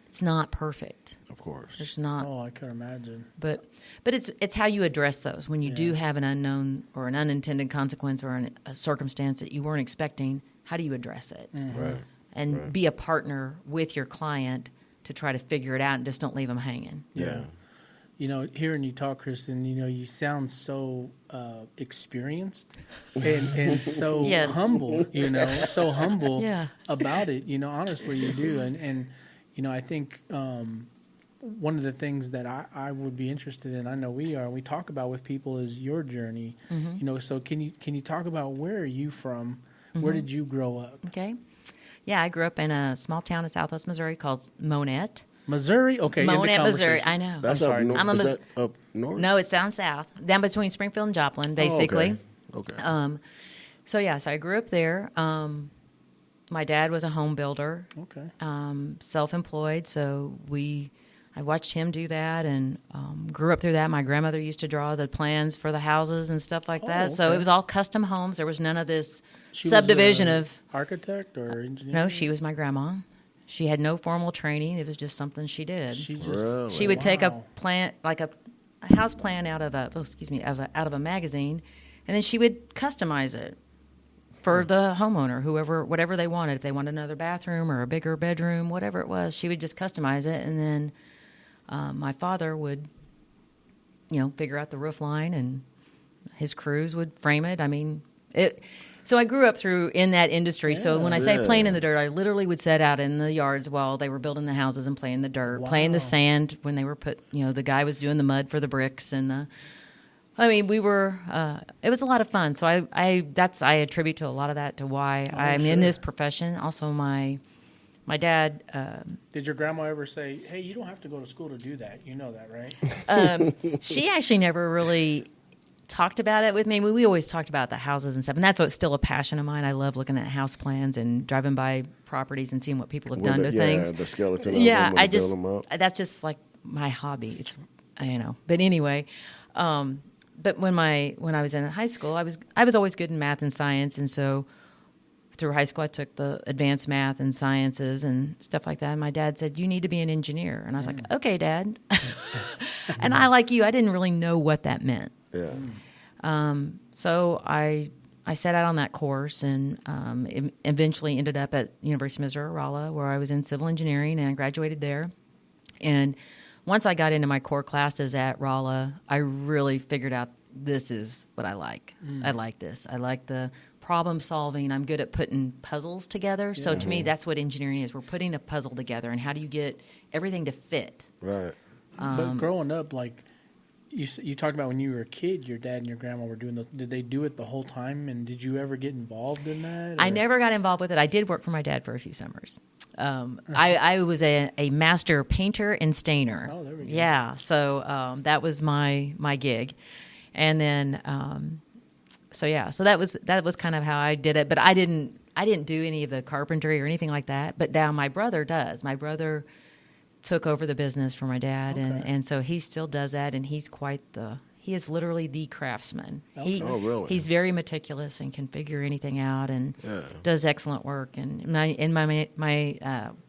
it's not perfect. Of course. There's not. Oh, I could imagine. But it's how you address those. When you do have an unknown or an unintended consequence or a circumstance that you weren't expecting, how do you address it? Right. And be a partner with your client to try to figure it out, and just don't leave them hanging. Yeah. Hearing you talk, Kristen, you sound so experienced and so humble, so humble about it. Honestly, you do. And I think one of the things that I would be interested in, I know we talk about with people, is your journey. So can you talk about, where are you from? Where did you grow up? Okay. Yeah, I grew up in a small town in southwest Missouri called Monette. Missouri? Okay. Monette, Missouri. I know. That's up north. Is that up north? No, it's down south, down between Springfield and Joplin, basically. Oh, okay. So I grew up there. My dad was a home builder. Okay. Self-employed, so I watched him do that, and grew up through that. My grandmother used to draw the plans for the houses and stuff like that. Okay. So it was all custom homes. There was none of this She subdivision was of architect or engineer. No, she was my grandma. She had no formal training. It was just something she did. Really? She would take a plant, like a house plan out of a magazine, and then she would customize it for the homeowner, whatever they wanted. If they wanted another bathroom or a bigger bedroom, whatever it was, she would just customize it. And then my father would, figure out the roof line, and his crews would frame it. I mean, So I grew up in that industry. So when I say playing in the dirt, I literally would set out in the yards while they were building the houses and play in the dirt, play in the sand when they were the guy was doing the mud for the bricks. And we were, it was a lot of fun. So I attribute to a lot of that to why I'm in this profession. Also, my dad. Did your grandma ever say, hey, you don't have to go to school to do that? You know that, right? She actually never really talked about it with me. We always talked about the houses and stuff, and that's what's still a passion of mine. I love looking at house plans and driving by properties and seeing what people have done to things. The skeleton. Build them up. That's just like my hobby. It's But anyway, but when I was in high school, I was always good in math and science, and so through high school I took the advanced math and sciences and stuff like that. And my dad said, "You need to be an engineer," and I was like, "Okay, Dad." And I, like you, I didn't really know what that meant. Yeah. So I set out on that course, and eventually ended up at University of Missouri-Rolla, where I was in civil engineering, and I graduated there. And once I got into my core classes at Rolla, I really figured out this is what I like. I like this. I like the problem solving. I'm good at putting puzzles together. So to me, that's what engineering is. We're putting a puzzle together, and how do you get everything to fit? Right. But growing up, like you talked about when you were a kid, your dad and your grandma were doing did they do it the whole time? And did you ever get involved in that? I never got involved with it. I did work for my dad for a few summers. I was a master painter and stainer. Oh, there we go. Yeah, so that was my gig, and then so that was kind of how I did it. But I didn't do any of the carpentry or anything like that. But now my brother does. My brother took over the business for my dad, and so he still does that, and he's he is literally the craftsman. Okay. Oh, really? He's very meticulous and can figure anything out, and does excellent work. And my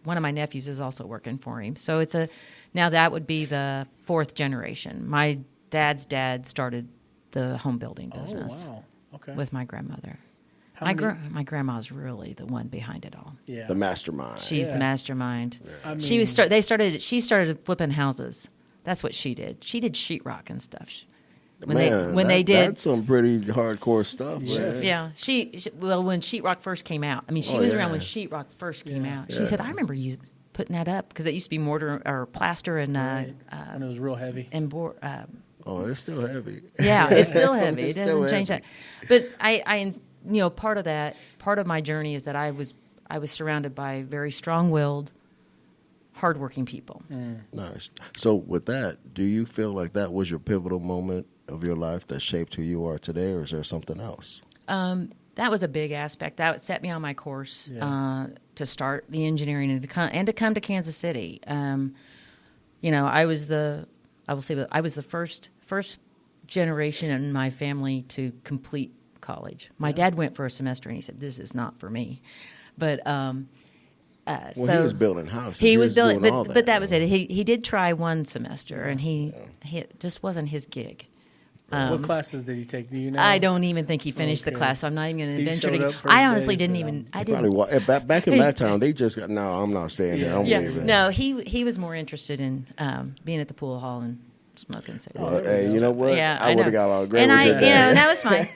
one of my nephews is also working for him. So now that would be the fourth generation. My dad's dad started the home building business with my grandmother. My grandma's really the one behind it all. Yeah. The mastermind. She's the mastermind. I mean, She started flipping houses. That's what she did. She did sheetrock and stuff. They did, that's some pretty hardcore stuff. Yes. Man. when sheetrock first came out. I mean, she was around when sheetrock first came out. She said, "I remember you putting that up because it used to be mortar or plaster and when it was real heavy. and board." Oh, it's still heavy. Yeah, it's still heavy. It It's still doesn't change heavy. that. But I part of my journey is that I was surrounded by very strong-willed, hardworking people. Nice. So with that, do you feel like that was your pivotal moment of your life that shaped who you are today, or is there something else? That was a big aspect. That set me on my course to start the engineering and to come to Kansas City. I was the first generation in my family to complete college. My dad went for a semester and he said, "This is not for me." But He was building houses. He was building, doing all but that was it. He did try one semester, and he it just wasn't his gig. What classes did he take? Do you know? I don't even think he finished the Okay. class, so I'm not even going He to venture showed to. up for I his honestly day, didn't so- even. I Probably didn't. back in that time, they just got, no, I'm not staying there. I'm leaving. No, he was more interested in being at the pool hall and smoking cigarettes. Well, hey, you know what? Yeah, I would know. have got all great and with I, your dad. that was fine.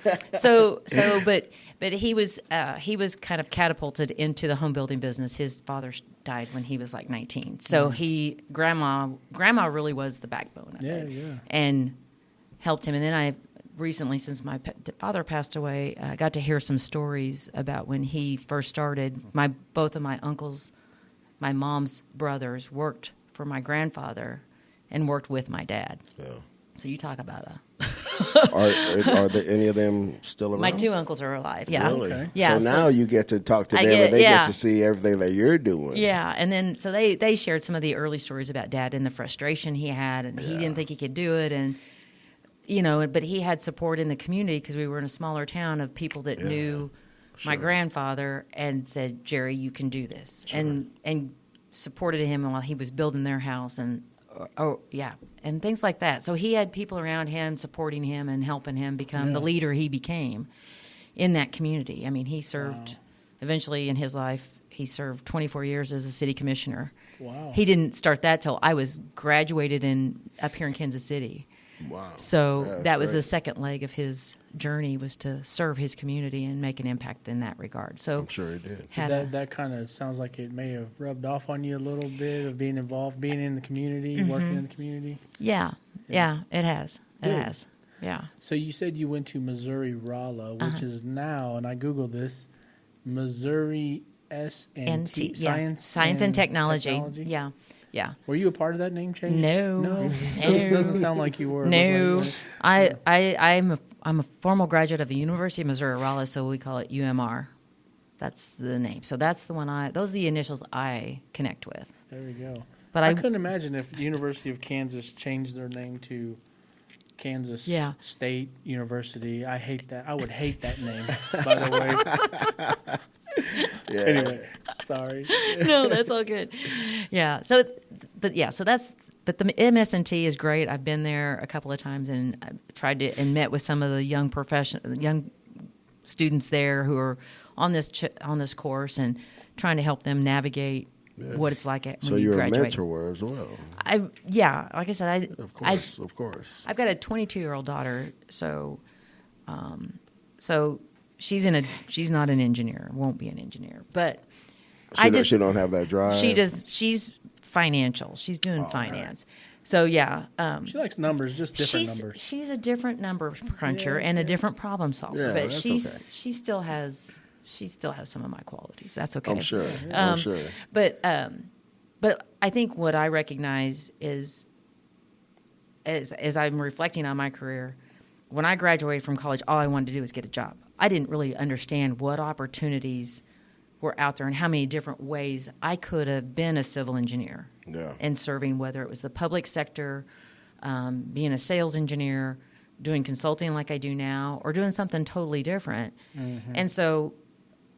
But he was kind of catapulted into the home building business. His father died when he was like 19, so grandma really was the backbone of it, and helped him. And then I recently, since my father passed away, got to hear some stories about when he first started. Both of my uncles, my mom's brothers, worked for my grandfather and worked with my dad. Yeah. So you talk about Are there any of them still around? my two uncles are alive. Yeah, Really? Okay. Yeah. So now you get to talk to I them, get- and they yeah. get to see everything that you're doing. Yeah, and then so they shared some of the early stories about Dad and the frustration he had, and he didn't think he could do it, and but he had support in the community because we were in a smaller town of people that knew my grandfather and said, "Jerry, you can do this," and supported him while he was building their house and and things like that. So he had people around him supporting him and helping him become the leader he became in that community. I mean, he served eventually in his life. He served 24 years as a city commissioner. Wow. He didn't start that till I was graduated up here in Kansas City. Wow. So Yeah, that was great. the second leg of his journey, was to serve his community and make an impact in that regard. So I'm sure he did. That kind of sounds like it may have rubbed off on you a little bit of being involved, being in the community, working in the community. yeah, it has. It Good. has. Yeah. So you said you went to Missouri Rolla, which is now, and I Googled this, Missouri S&T, Science and technology. Yeah. Were you a part of that name change? No. No. No. Doesn't sound like you were. No, Looked like I'm a formal graduate of the University of Missouri Rolla, so we call it UMR. That's the name. So that's the one those are the initials I connect with. There we go. But I couldn't imagine if the University of Kansas changed their name to Kansas State University. I hate that. I would hate that name, by the way. Yeah. Anyway, sorry. No, that's all good. Yeah. So the MS&T is great. I've been there a couple of times and I've tried to and met with some of the young students there who are on this course and trying to help them navigate what it's like when So you you're graduate. a mentor as well. Like I said, Of course. I've got a 22-year-old daughter, so she's not an engineer, won't be an engineer, but She don't have that drive. She does. She's financial. She's doing finance. So yeah, She likes numbers, just different numbers. She's a different number cruncher and a different problem solver. Yeah, but that's she okay. still has some of my qualities. That's okay. I'm sure. I'm sure. But I think what I recognize is, as I'm reflecting on my career, when I graduated from college, all I wanted to do was get a job. I didn't really understand what opportunities were out there and how many different ways I could have been a civil engineer. Yeah. And serving, whether it was the public sector, being a sales engineer, doing consulting like I do now, or doing something totally different. Mm-hmm. And so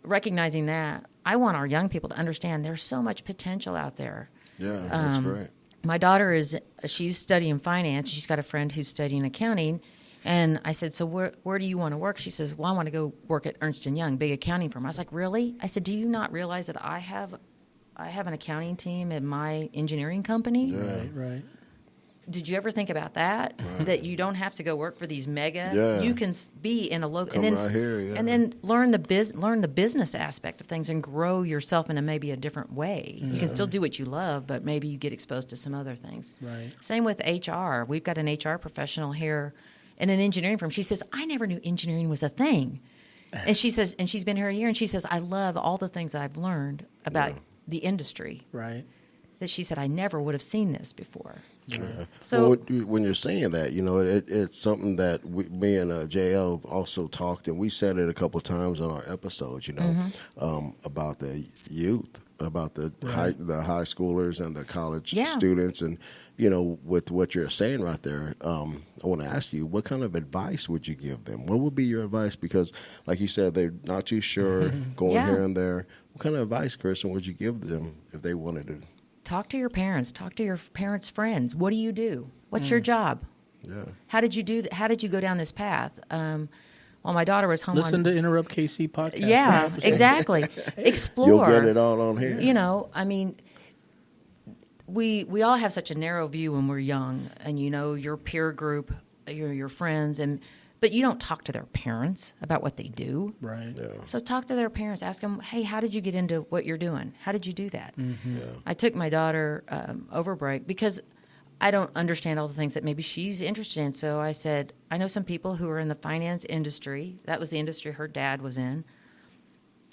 recognizing that, I want our young people to understand there's so much potential out there. Yeah, that's great. My daughter she's studying finance. She's got a friend who's studying accounting. And I said, so where do you want to work? She says, well, I want to go work at Ernst & Young, big accounting firm. I was like, really? I said, do you not realize that I have an accounting team at my engineering company? Yeah. Right. Did you ever think about that? Right. That you don't have to go work for these mega. Yeah. You can be in a local, Come right here, yeah. and then learn the business aspect of things and grow yourself in maybe a different way. You can still do what you love, but maybe you get exposed to some other things. Right. Same with HR. We've got an HR professional here in an engineering firm. She says, I never knew engineering was a thing. And she says, and she's been here a year, and she says, I love all the things I've learned about the industry. Right. That she said, I never would have seen this before. Yeah. So when you're saying that, it's something that me and JL also talked, and we said it a couple of times on our episodes, about the youth, about the high schoolers and the college students, and with what you're saying right there, I want to ask you, what kind of advice would you give them? What would be your advice? Because, like you said, they're not too sure, going here and there. What kind of advice, Kristen, would you give them if they wanted to? Talk to your parents. Talk to your parents' friends. What do you do? What's your job? Yeah. How did you do that? How did you go down this path? Well, my daughter was home. Listen to Enterrupt KC podcast. Yeah, exactly. Explore. You'll get it all on here. I mean, we all have such a narrow view when we're young, and your peer group, your friends, but you don't talk to their parents about what they do. Right. Yeah. So talk to their parents. Ask them, hey, how did you get into what you're doing? How did you do that? Mm-hmm. Yeah. I took my daughter over break because I don't understand all the things that maybe she's interested in. So I said, I know some people who are in the finance industry. That was the industry her dad was in.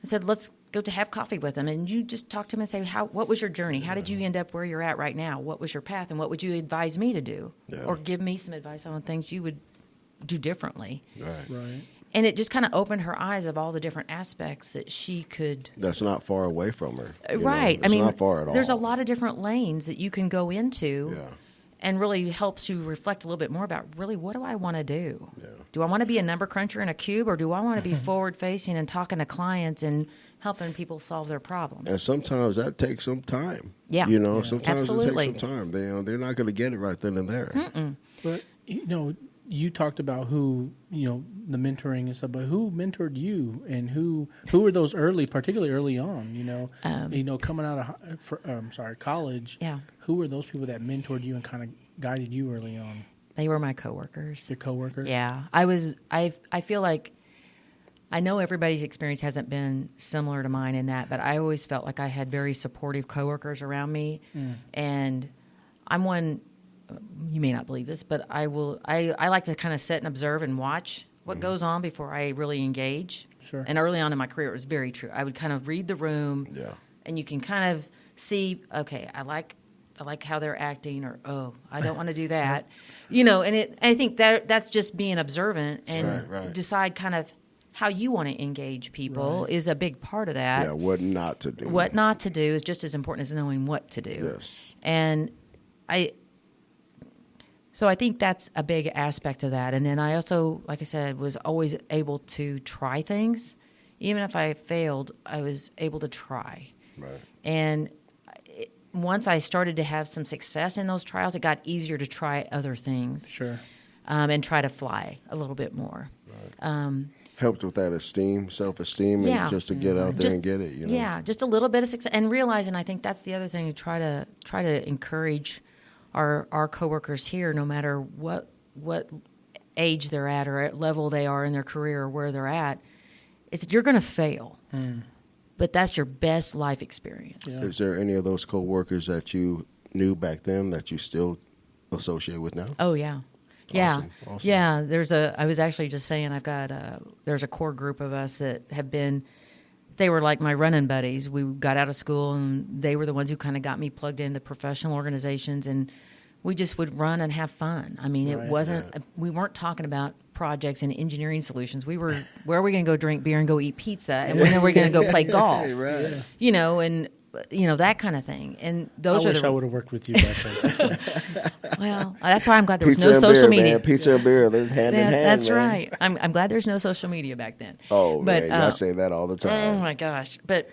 I said, let's go to have coffee with them. And you just talk to them and say, what was your journey? How did you end up where you're at right now? What was your path? And what would you advise me to do? Yeah. Or give me some advice on things you would do differently. Right. And it just kind of opened her eyes of all the different aspects that she could. That's not far away from her. Right. It's not far at all. There's a lot of different lanes that you can go into. Yeah. And really helps you reflect a little bit more about really what do I want to do? Yeah. Do I want to be a number cruncher in a cube, or do I want to be forward facing and talking to clients and helping people solve their problems? And sometimes that takes some time. Yeah. Sometimes Absolutely. it takes some time. They're not going to get it right then and there. Mm-mm. But you talked about who the mentoring and stuff, but who mentored you, and who were those particularly early on? Coming out of college. Yeah. Who were those people that mentored you and kind of guided you early on? They were my coworkers. Your coworkers. Yeah, I feel like I know everybody's experience hasn't been similar to mine in that, but I always felt like I had very supportive coworkers around me, and I'm one. You may not believe this, but I like to kind of sit and observe and watch what goes on before I really engage. Sure. And early on in my career, it was very true. I would kind of read the room, and you can kind of see, okay, I like how they're acting, or I don't want to do that, And I think that's just being observant and decide kind of how you want to engage people is a big part of that. Yeah, what not to do. What not to do is just as important as knowing what to do. Yes. And So I think that's a big aspect of that. And then I also, like I said, was always able to try things. Even if I failed, I was able to try. Right. And once I started to have some success in those trials, it got easier to try other things. Sure. And try to fly a little bit more. Right. Helped with that self-esteem, and just to get out there and get it. Yeah, just a little bit of success, and realizing I think that's the other thing to try to encourage our coworkers here, no matter what age they're at or at level they are in their career or where they're at, you're going to fail, but that's your best life experience. Yeah. Is there any of those coworkers that you knew back then that you still associate with now? Oh yeah. Yeah. Awesome. Yeah. I was actually just saying, there's a core group of us that have been, they were like my running buddies. We got out of school and they were the ones who kind of got me plugged into professional organizations, and we just would run and have fun. I mean, it wasn't, we weren't talking about projects and engineering solutions. We were, where are we going to go drink beer and go eat pizza? And when are we going to go play golf? Right. You know, and, you know, that kind of thing. And those I are wish I would have worked with you back then. well, that's why I'm glad there was Pizza no and social beer, media. man. Pizza and beer, they're hand in hand. That's man. right. I'm glad there's no social media back then. Oh, But, man, I say that all the Oh time. my gosh. But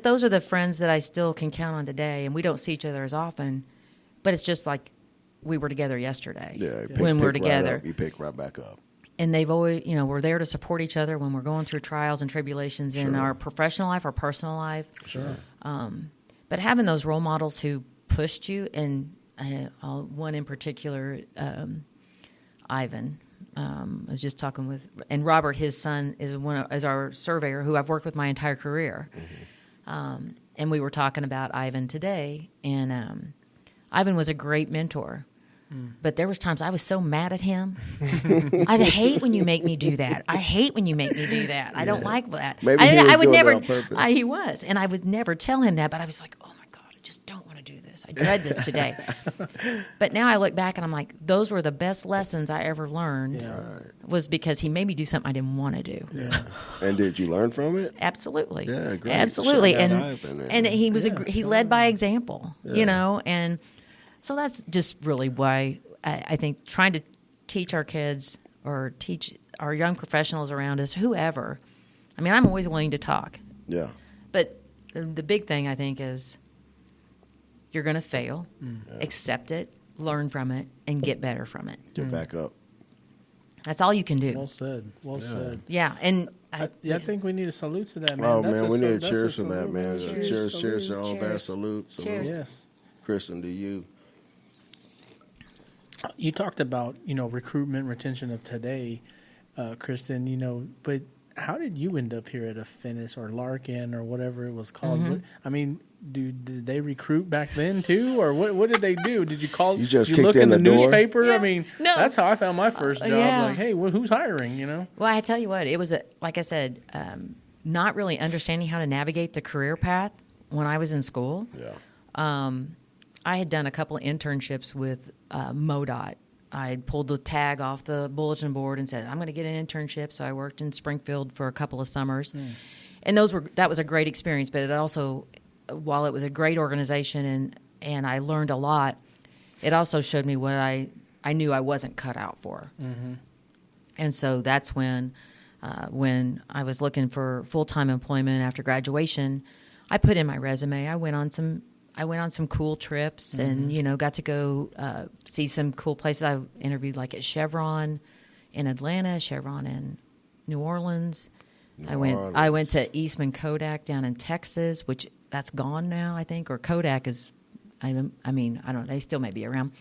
those are the friends that I still can count on today, and we don't see each other as often, but it's just like we were together yesterday when we're together. Right, you pick right back up. And they've always, you know, we're there to support each other when we're going through trials and tribulations in our professional life, our personal life. Sure. But having those role models who pushed you, and one in particular, Ivan. I was just talking with, and Robert, his son, is our surveyor who I've worked with my entire career. And we were talking about Ivan today, and Ivan was a great mentor. But there was times I was so mad at him. I hate when you make me do that. I hate when you make me do that. I don't like that. Maybe he was I would doing it never. on purpose. He was, and I would never tell him that. But I was like, oh my God, I just don't want to do this. I dread this today. But now I look back and I'm like, those were the best lessons I ever learned. Was because he made me do something I didn't want to do. Yeah. And did you learn from it? Absolutely. Yeah, great. Absolutely. Shout out Ivan, And he was he led by example, you know, and so that's just really why I think trying to teach our kids or teach our young professionals around us, whoever. I mean, I'm always willing to talk. Yeah. But the big thing I think is you're going to fail, accept it, learn from it, and get better from it. Get back up. That's all you can do. Well said. Well said. Yeah, and I think we need a salute to that, man. Oh, That's man, a we sal- need a that's cheers from salute, that, man. Cheers, Cheers to all that. Cheers. Salute. Cheers. Yes. Kristen, to you. You talked about, you know, recruitment, retention of today, Kristen, you know, but how did you end up here at Affinis or Larkin or whatever it was called? Mm-hmm. I mean, did they recruit back then too, or what did they do? Did you call? You just did kicked look in in the the door? newspaper? Yeah. I mean, No. that's how I found my first job. yeah. Like, hey, who's hiring? You know? Well, I tell you what, it was, like I said, not really understanding how to navigate the career path when I was in school. Yeah. I had done a couple of internships with MoDOT. I pulled the tag off the bulletin board and said, I'm going to get an internship. So I worked in Springfield for a couple of summers. And that was a great experience, but it also, while it was a great organization and I learned a lot, it also showed me what I knew I wasn't cut out for. And so that's when I was looking for full-time employment after graduation, I put in my resume. I went on some cool trips and, you know, got to go see some cool places. I interviewed like at Chevron in Atlanta, Chevron in New Orleans. I went to Eastman Kodak down in Texas, which that's gone now, I think, or Kodak is, I mean, I don't know, they still may be around.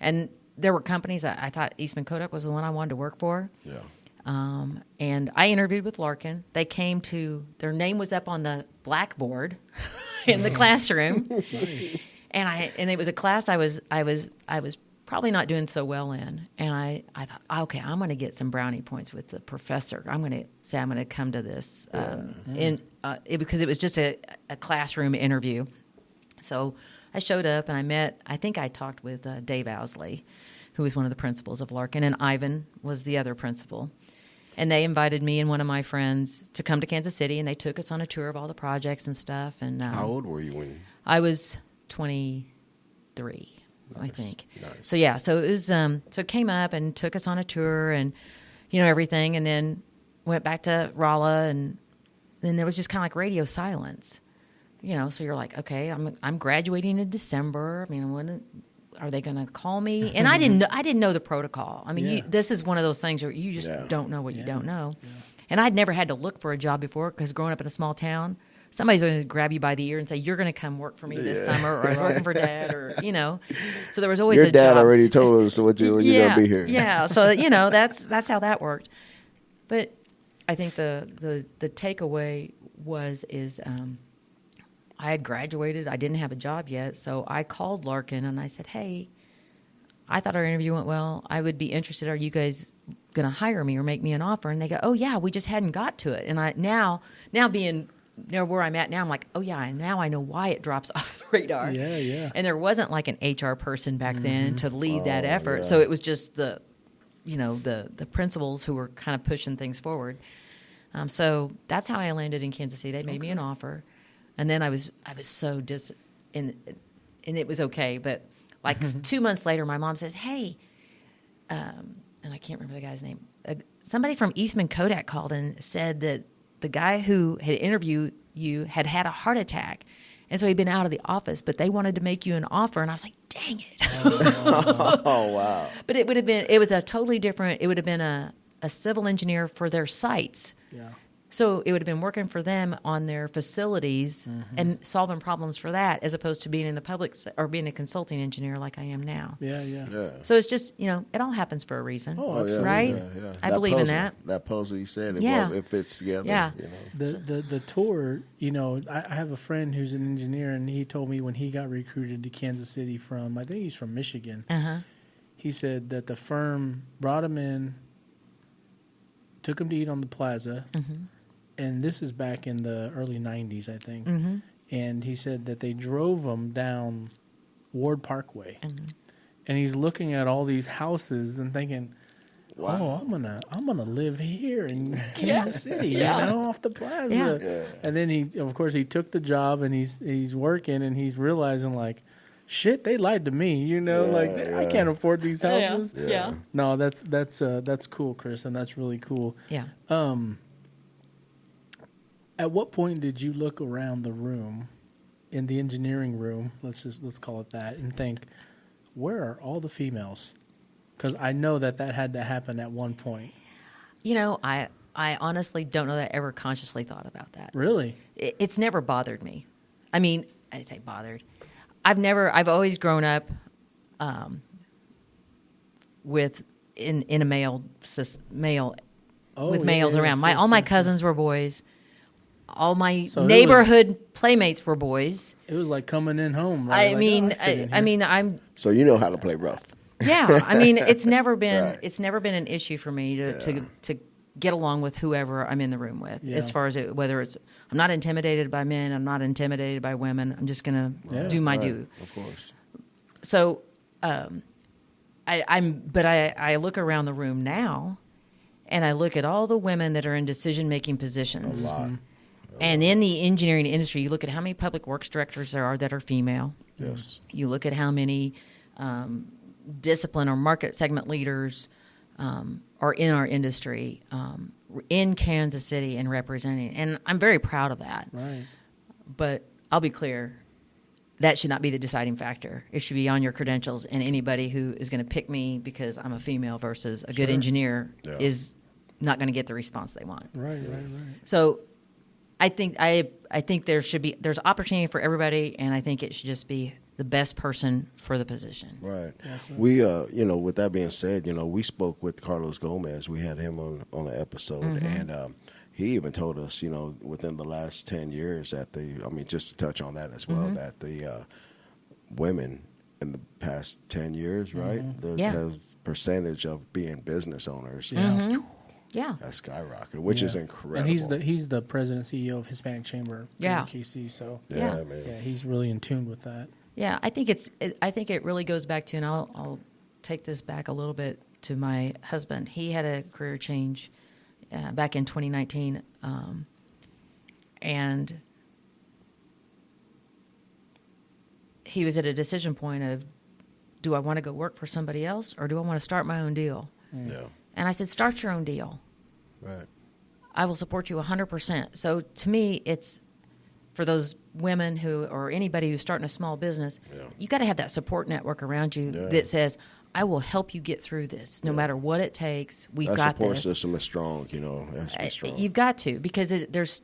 And there were companies, I thought Eastman Kodak was the one I wanted to work for. Yeah. And I interviewed with Larkin. They came to, their name was up on the blackboard in the classroom. And it was a class I was probably not doing so well in. And I thought, okay, I'm going to get some brownie points with the professor. I'm going to say I'm going to come to this because it was just a classroom interview. So I showed up and I think I talked with Dave Owsley, who was one of the principals of Larkin, and Ivan was the other principal. And they invited me and one of my friends to come to Kansas City, and they took us on a tour of all the projects and stuff. And How old were you when? I was 23, I think. Nice. So yeah, so it was so it came up and took us on a tour and you know everything, and then went back to Rolla, and then there was just kind of like radio silence. You know, so you're like, okay, I'm graduating in December. I mean, when are they going to call me? And I didn't know the protocol. I mean, this is one of those things where you just don't know what you don't know. Yeah. And I'd never had to look for a job before because growing up in a small town, somebody's going to grab you by the ear and say, you're going to come work for me this summer, or I was working for Dad, or, you know. So there was always Your a job. dad already told us what you're going to be here. Yeah, so, you know, that's how that worked. But I think the takeaway is I had graduated. I didn't have a job yet, so I called Larkin and I said, "Hey, I thought our interview went well. I would be interested. Are you guys going to hire me or make me an offer?" And they go, "Oh yeah, we just hadn't got to it." And I now being where I'm at now, I'm like, "Oh yeah, now I know why it drops off the radar." Yeah, yeah. And there wasn't like an HR person back then to lead that effort, yeah. so it was just the principals who were kind of pushing things forward. So that's how I landed in Kansas City. They made me an offer, and then I was so and it was okay. But like 2 months later, my mom says, "Hey," and I can't remember the guy's name. Somebody from Eastman Kodak called and said that the guy who had interviewed you had had a heart attack, and so he'd been out of the office. But they wanted to make you an offer, and I was like, "Dang it!" Oh wow! But it would have been. It was a totally different. It would have been a civil engineer for their sites. Yeah. So it would have been working for them on their facilities and solving problems for that, as opposed to being in the public or being a consulting engineer like I am now. Yeah, yeah. Yeah. So it's just, it all happens for a reason. Oh, Oh, yeah, Right? Yeah, yeah. I believe in puzzle, that. That puzzle you said, Yeah. it fits together. Yeah. The tour, I have a friend who's an engineer, and he told me when he got recruited to Kansas City from, I think he's from Michigan. Uh-huh. He said that the firm brought him in, took him to eat on the plaza, and this is back in the early 90s, I think. And he said that they drove him down Ward Parkway. And he's looking at all these houses and thinking, Wow. "Oh, I'm gonna live here in Kansas City, Yeah. off the plaza." Yeah. Yeah. And then of course, he took the job, and he's working, and he's realizing like, shit, they lied to me, I yeah. can't afford these houses. Yeah. No, that's cool, Chris, and that's really cool. Yeah. At what point did you look around the room, in the engineering room, let's call it that, and think, where are all the females? Because I know that had to happen at one point. I honestly don't know that I ever consciously thought about that. Really? It's never bothered me. I mean, I'd say bothered. I've always grown up with in a male with males around. All my cousins were boys. All my So neighborhood playmates were boys. It was like coming in home. Right? I'm So you know how to play rough. yeah. I mean, it's never been Right. it's never been an issue for me to get along with whoever I'm in the room with. Yeah. As far as whether it's, I'm not intimidated by men, I'm not intimidated by women. I'm just gonna do my Right. due. Of course. So, I look around the room now, and I look at all the women that are in decision-making positions. A lot. And in the engineering industry, you look at how many public works directors there are that are female. Yes. You look at how many discipline or market segment leaders are in our industry, in Kansas City and representing. And I'm very proud of that. Right. But I'll be clear, that should not be the deciding factor. It should be on your credentials, and anybody who is going to pick me because I'm a female versus a good engineer is not going to get the response they want. Right. So I think there's opportunity for everybody, and I think it should just be the best person for the position. Right. Absolutely. We, with that being said, we spoke with Carlos Gomez. We had him on an episode, and he even told us, within the last 10 years just to touch on that as well, that the women in the past 10 years, right, the percentage of being business owners, Yeah. has skyrocketed, which is incredible. And he's the president CEO of Hispanic Chamber in KC, so man. he's really in tune with that. Yeah, I think it really goes back to, and I'll take this back a little bit to my husband. He had a career change back in 2019, and he was at a decision point of, do I want to go work for somebody else, or do I want to start my own deal? Yeah. And I said, start your own deal. Right. I will support you 100%. So to me, it's for those women or anybody who's starting a small business, you got to have that support network around you that says, I will help you get through this, no matter what it takes. We've got this. That support system is strong, It has to be strong. You've got to, because there's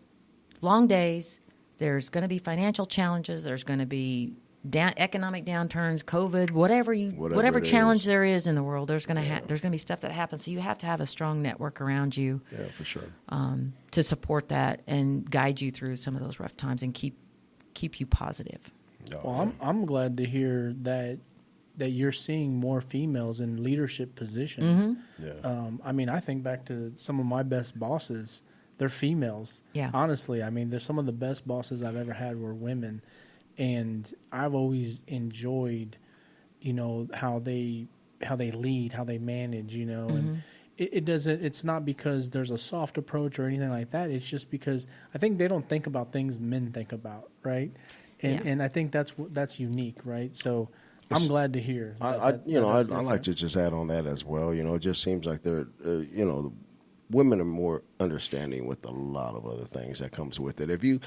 long days, there's going to be financial challenges, there's going to be economic downturns, COVID, whatever Whatever it challenge is. there is in the world, there's going to be stuff that happens. So you have to have a strong network around you Yeah, for sure. to support that and guide you through some of those rough times and keep you positive. Well, I'm glad to hear that you're seeing more females in leadership positions. Yeah. I mean, I think back to some of my best bosses. They're females. Yeah. Honestly, I mean, there's some of the best bosses I've ever had were women, and I've always enjoyed, how they lead, how they manage, and it's not because there's a soft approach or anything like that. It's just because I think they don't think about things men think about, right? And I think that's unique, right? So I'm glad to hear. I'd like to just add on that as well. It just seems like they're, the women are more understanding with a lot of other things that comes with it. If you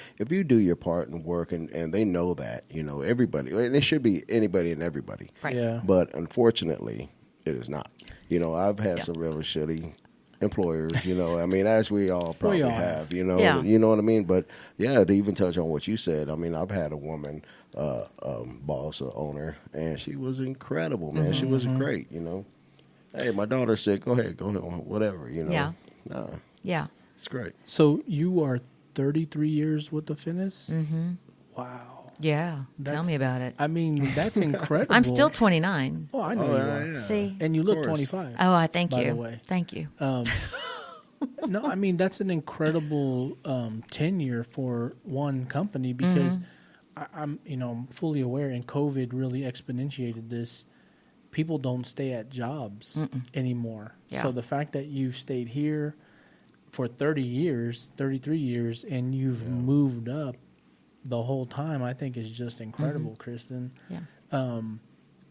do your part and work, and they know that, everybody, and it should be anybody and everybody. Right. Yeah. But unfortunately, it is not. I've had some really shitty employers, I mean, as we all probably have, you know what I mean? But yeah, to even touch on what you said, I mean, I've had a woman, boss or owner, and she was incredible, man. She was great, Hey, my daughter's sick. Go ahead, whatever, Yeah. Yeah. It's great. So you are 33 years with the Affinis? Mm-hmm. Wow. Yeah. Tell me about it. I mean, that's incredible. I'm still 29. Oh, I know you are. Yeah. See? And you look Of course. 25. Oh, I thank by you. the way. Thank you. No, I mean, that's an incredible tenure for one company because I'm fully aware, and COVID really exponentiated this. People don't stay at jobs anymore. Yeah. So the fact that you've stayed here for 33 years, and you've moved up the whole time, I think is just incredible, Kristen. Yeah.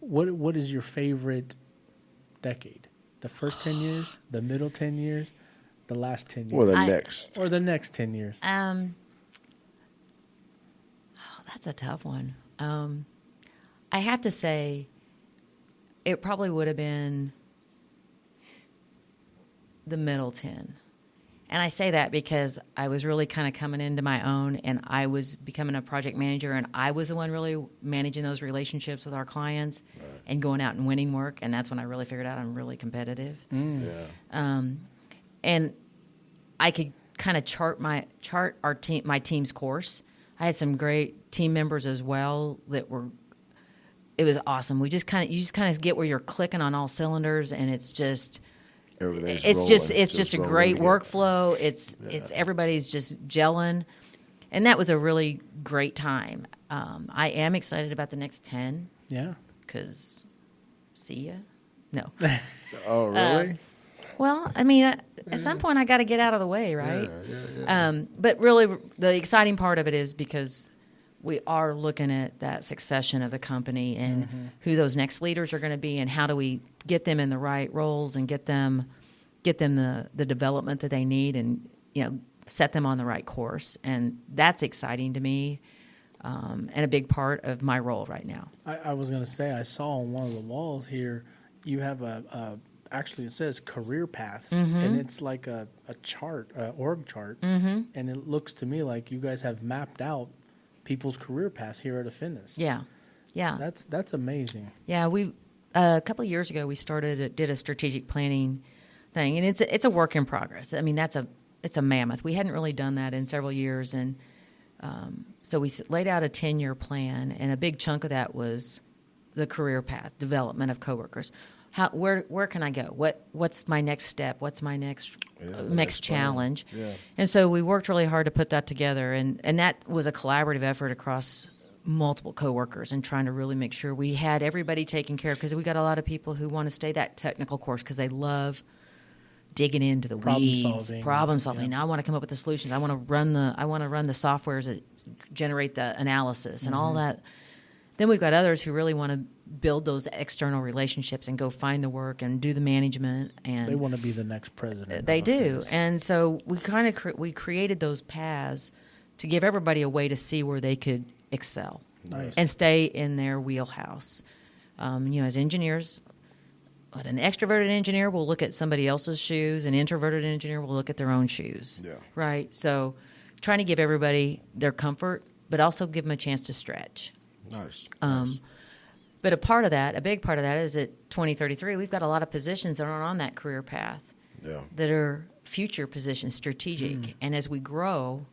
What is your favorite decade? The first 10 years, the middle 10 years, the last 10 years? Or the next. Or the next 10 years. That's a tough one. I have to say, it probably would have been the middle 10. And I say that because I was really kind of coming into my own, and I was becoming a project manager, and I was the one really managing those relationships with our clients and going out and winning work. And that's when I really figured out I'm really competitive. Yeah. And I could kind of chart my team's course. I had some great team members as well that were. It was awesome. You just kind of get where you're clicking on all cylinders, and it's just a great workflow. It's everybody's just gelling, and that was a really great time. I am excited about the next 10. Yeah. Because see ya. No. Oh, really? Well, I mean, at some point I got to get out of the way, right? Yeah. But really, the exciting part of it is because we are looking at that succession of the company and who those next leaders are going to be, and how do we get them in the right roles and get them the development that they need, and set them on the right course. And that's exciting to me, and a big part of my role right now. I was going to say, I saw on one of the walls here, you have actually it says career paths, and it's like a chart, org chart, and it looks to me like you guys have mapped out people's career paths here at Affinis. Yeah. That's amazing. Yeah, we a couple of years ago we did a strategic planning thing, and it's a work in progress. I mean, it's a mammoth. We hadn't really done that in several years, and so we laid out a 10-year plan, and a big chunk of that was the career path, development of coworkers. Where can I go? What's my next step? What's my next challenge? Yeah. And so we worked really hard to put that together, and that was a collaborative effort across multiple coworkers, and trying to really make sure we had everybody taken care of, because we got a lot of people who want to stay that technical course because they love digging into the weeds, problem solving. Now I want to come up with the solutions. I want to run the softwares that generate the analysis and all that. Then we've got others who really want to build those external relationships and go find the work and do the management. And They want to be the next president. they do. And so we kind of we created those paths to give everybody a way to see where they could excel and stay in their wheelhouse. As engineers, an extroverted engineer will look at somebody else's shoes. An introverted engineer will look at their own shoes. Yeah. Right? So trying to give everybody their comfort, but also give them a chance to stretch. Nice. But a big part of that is at 2033, we've got a lot of positions that aren't on that career path that are future positions, strategic. And as we grow,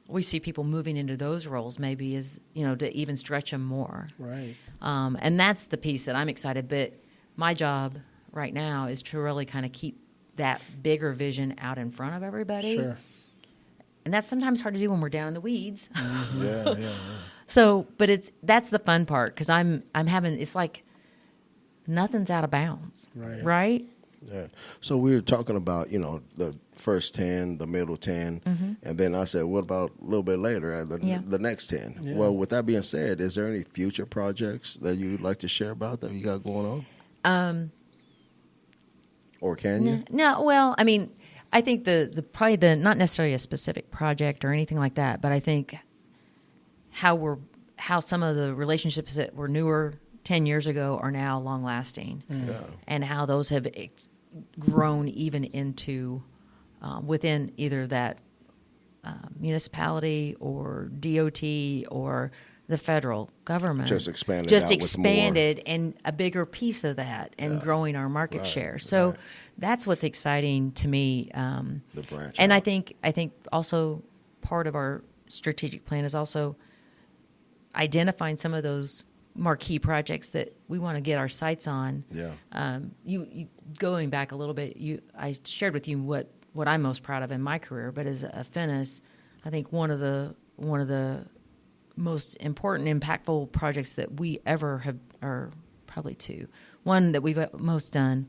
we see people moving into those roles maybe as, to even stretch them more. Right. And that's the piece that I'm excited. But my job right now is to really kind of keep that bigger vision out in front of everybody. Sure. And that's sometimes hard to do when we're down in the weeds. Yeah. So, but that's the fun part because I'm having, it's like nothing's out of bounds, right? Yeah. So we were talking about, the first 10, the middle 10, and then I said, what about a little bit later, the next 10? Yeah. Well, with that being said, is there any future projects that you'd like to share about that you got going on? Or can you? No, well, I mean, I think probably not necessarily a specific project or anything like that, but I think how some of the relationships that were newer 10 years ago are now long lasting, and how those have grown even into within either that municipality or DOT or the federal government. Just expanded and a bigger piece of that and growing our market share. So that's what's exciting to me. The branch. And I think also part of our strategic plan is also identifying some of those marquee projects that we want to get our sights on. Yeah. You going back a little bit, I shared with you what I'm most proud of in my career, but as Affinis, I think one of the most important, impactful projects that we ever have, or probably two. One that we've most done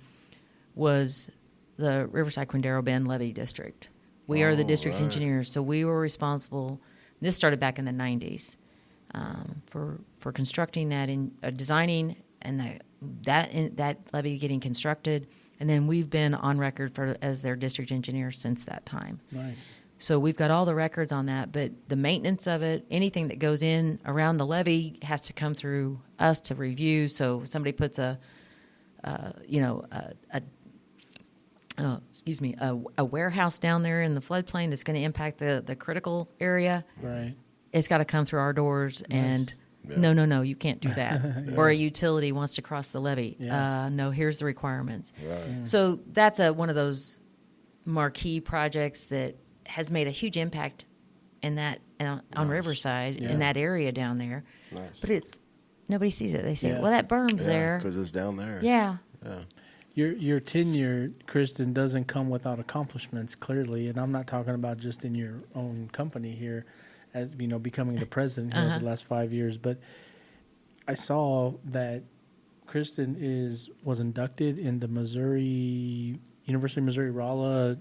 was the Riverside Quindaro Bend Levee District. We are the district engineers, so we were responsible. This started back in the 90s for constructing that and designing and that levee getting constructed, and then we've been on record as their district engineer since that time. Nice. So we've got all the records on that, but the maintenance of it, anything that goes in around the levee has to come through us to review. So somebody puts a warehouse down there in the floodplain that's going to impact the critical area. Right. It's got to come through our doors, and no, you can't do that. Or a utility wants to cross the levee. No, here's the requirements. Right. So that's one of those marquee projects that has made a huge impact in that on Riverside in that area down there. Nice. But nobody sees it. They say, "Well, that berm's there because it's down there." Yeah. Your tenure, Kristen, doesn't come without accomplishments, clearly, and I'm not talking about just in your own company here, as becoming the president here over the last 5 years. But I saw that Kristen was inducted in the University of Missouri Rolla,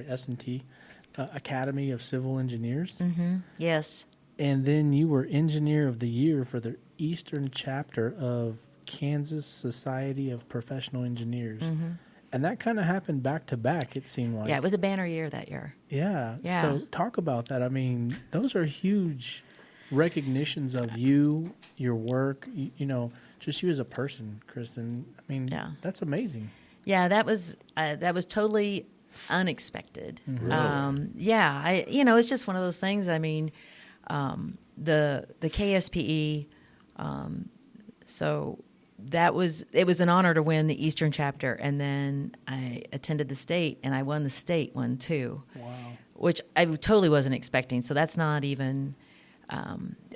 S&T Academy of Civil Engineers. Mm-hmm. Yes. And then you were Engineer of the Year for the Eastern Chapter of Kansas Society of Professional Engineers. Mm-hmm. And that kind of happened back to back, it seemed like. Yeah, it was a banner year that year. Yeah. So talk about that. I mean, those are huge recognitions of you, your work, just you as a person, Kristen. I mean, that's amazing. Yeah, that was totally unexpected. Mm-hmm. Really? It's just one of those things. I mean, the KSPE, so it was an honor to win the Eastern chapter, and then I attended the state, and I won the state one too. Wow. Which I totally wasn't expecting. So that's not even.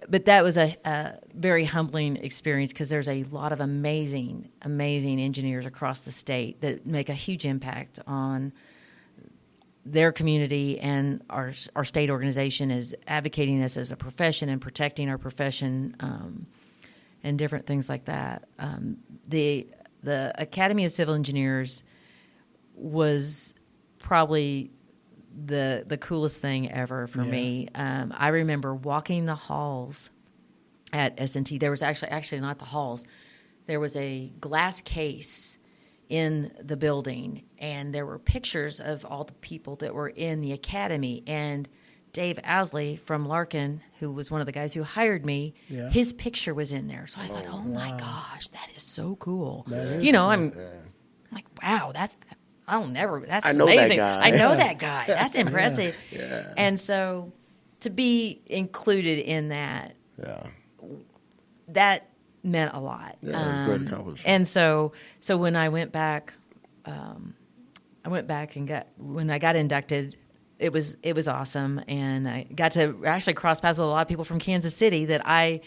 But that was a very humbling experience because there's a lot of amazing engineers across the state that make a huge impact on their community, and our state organization is advocating this as a profession and protecting our profession and different things like that. The Academy of Civil Engineers was probably the coolest thing ever for me. I remember walking the halls at S&T. There was actually not the halls. There was a glass case in the building, and there were pictures of all the people that were in the academy. And Dave Owsley from Larkin, who was one of the guys who hired me, his picture was in there. So I thought, oh my gosh, that is so cool. I'm like, wow, that's amazing. I know that guy. That's impressive. And so to be included in that that meant a lot. Yeah, it was a great accomplishment. And so when I went back, and when I got inducted, it was awesome, and I got to actually cross paths with a lot of people from Kansas City that I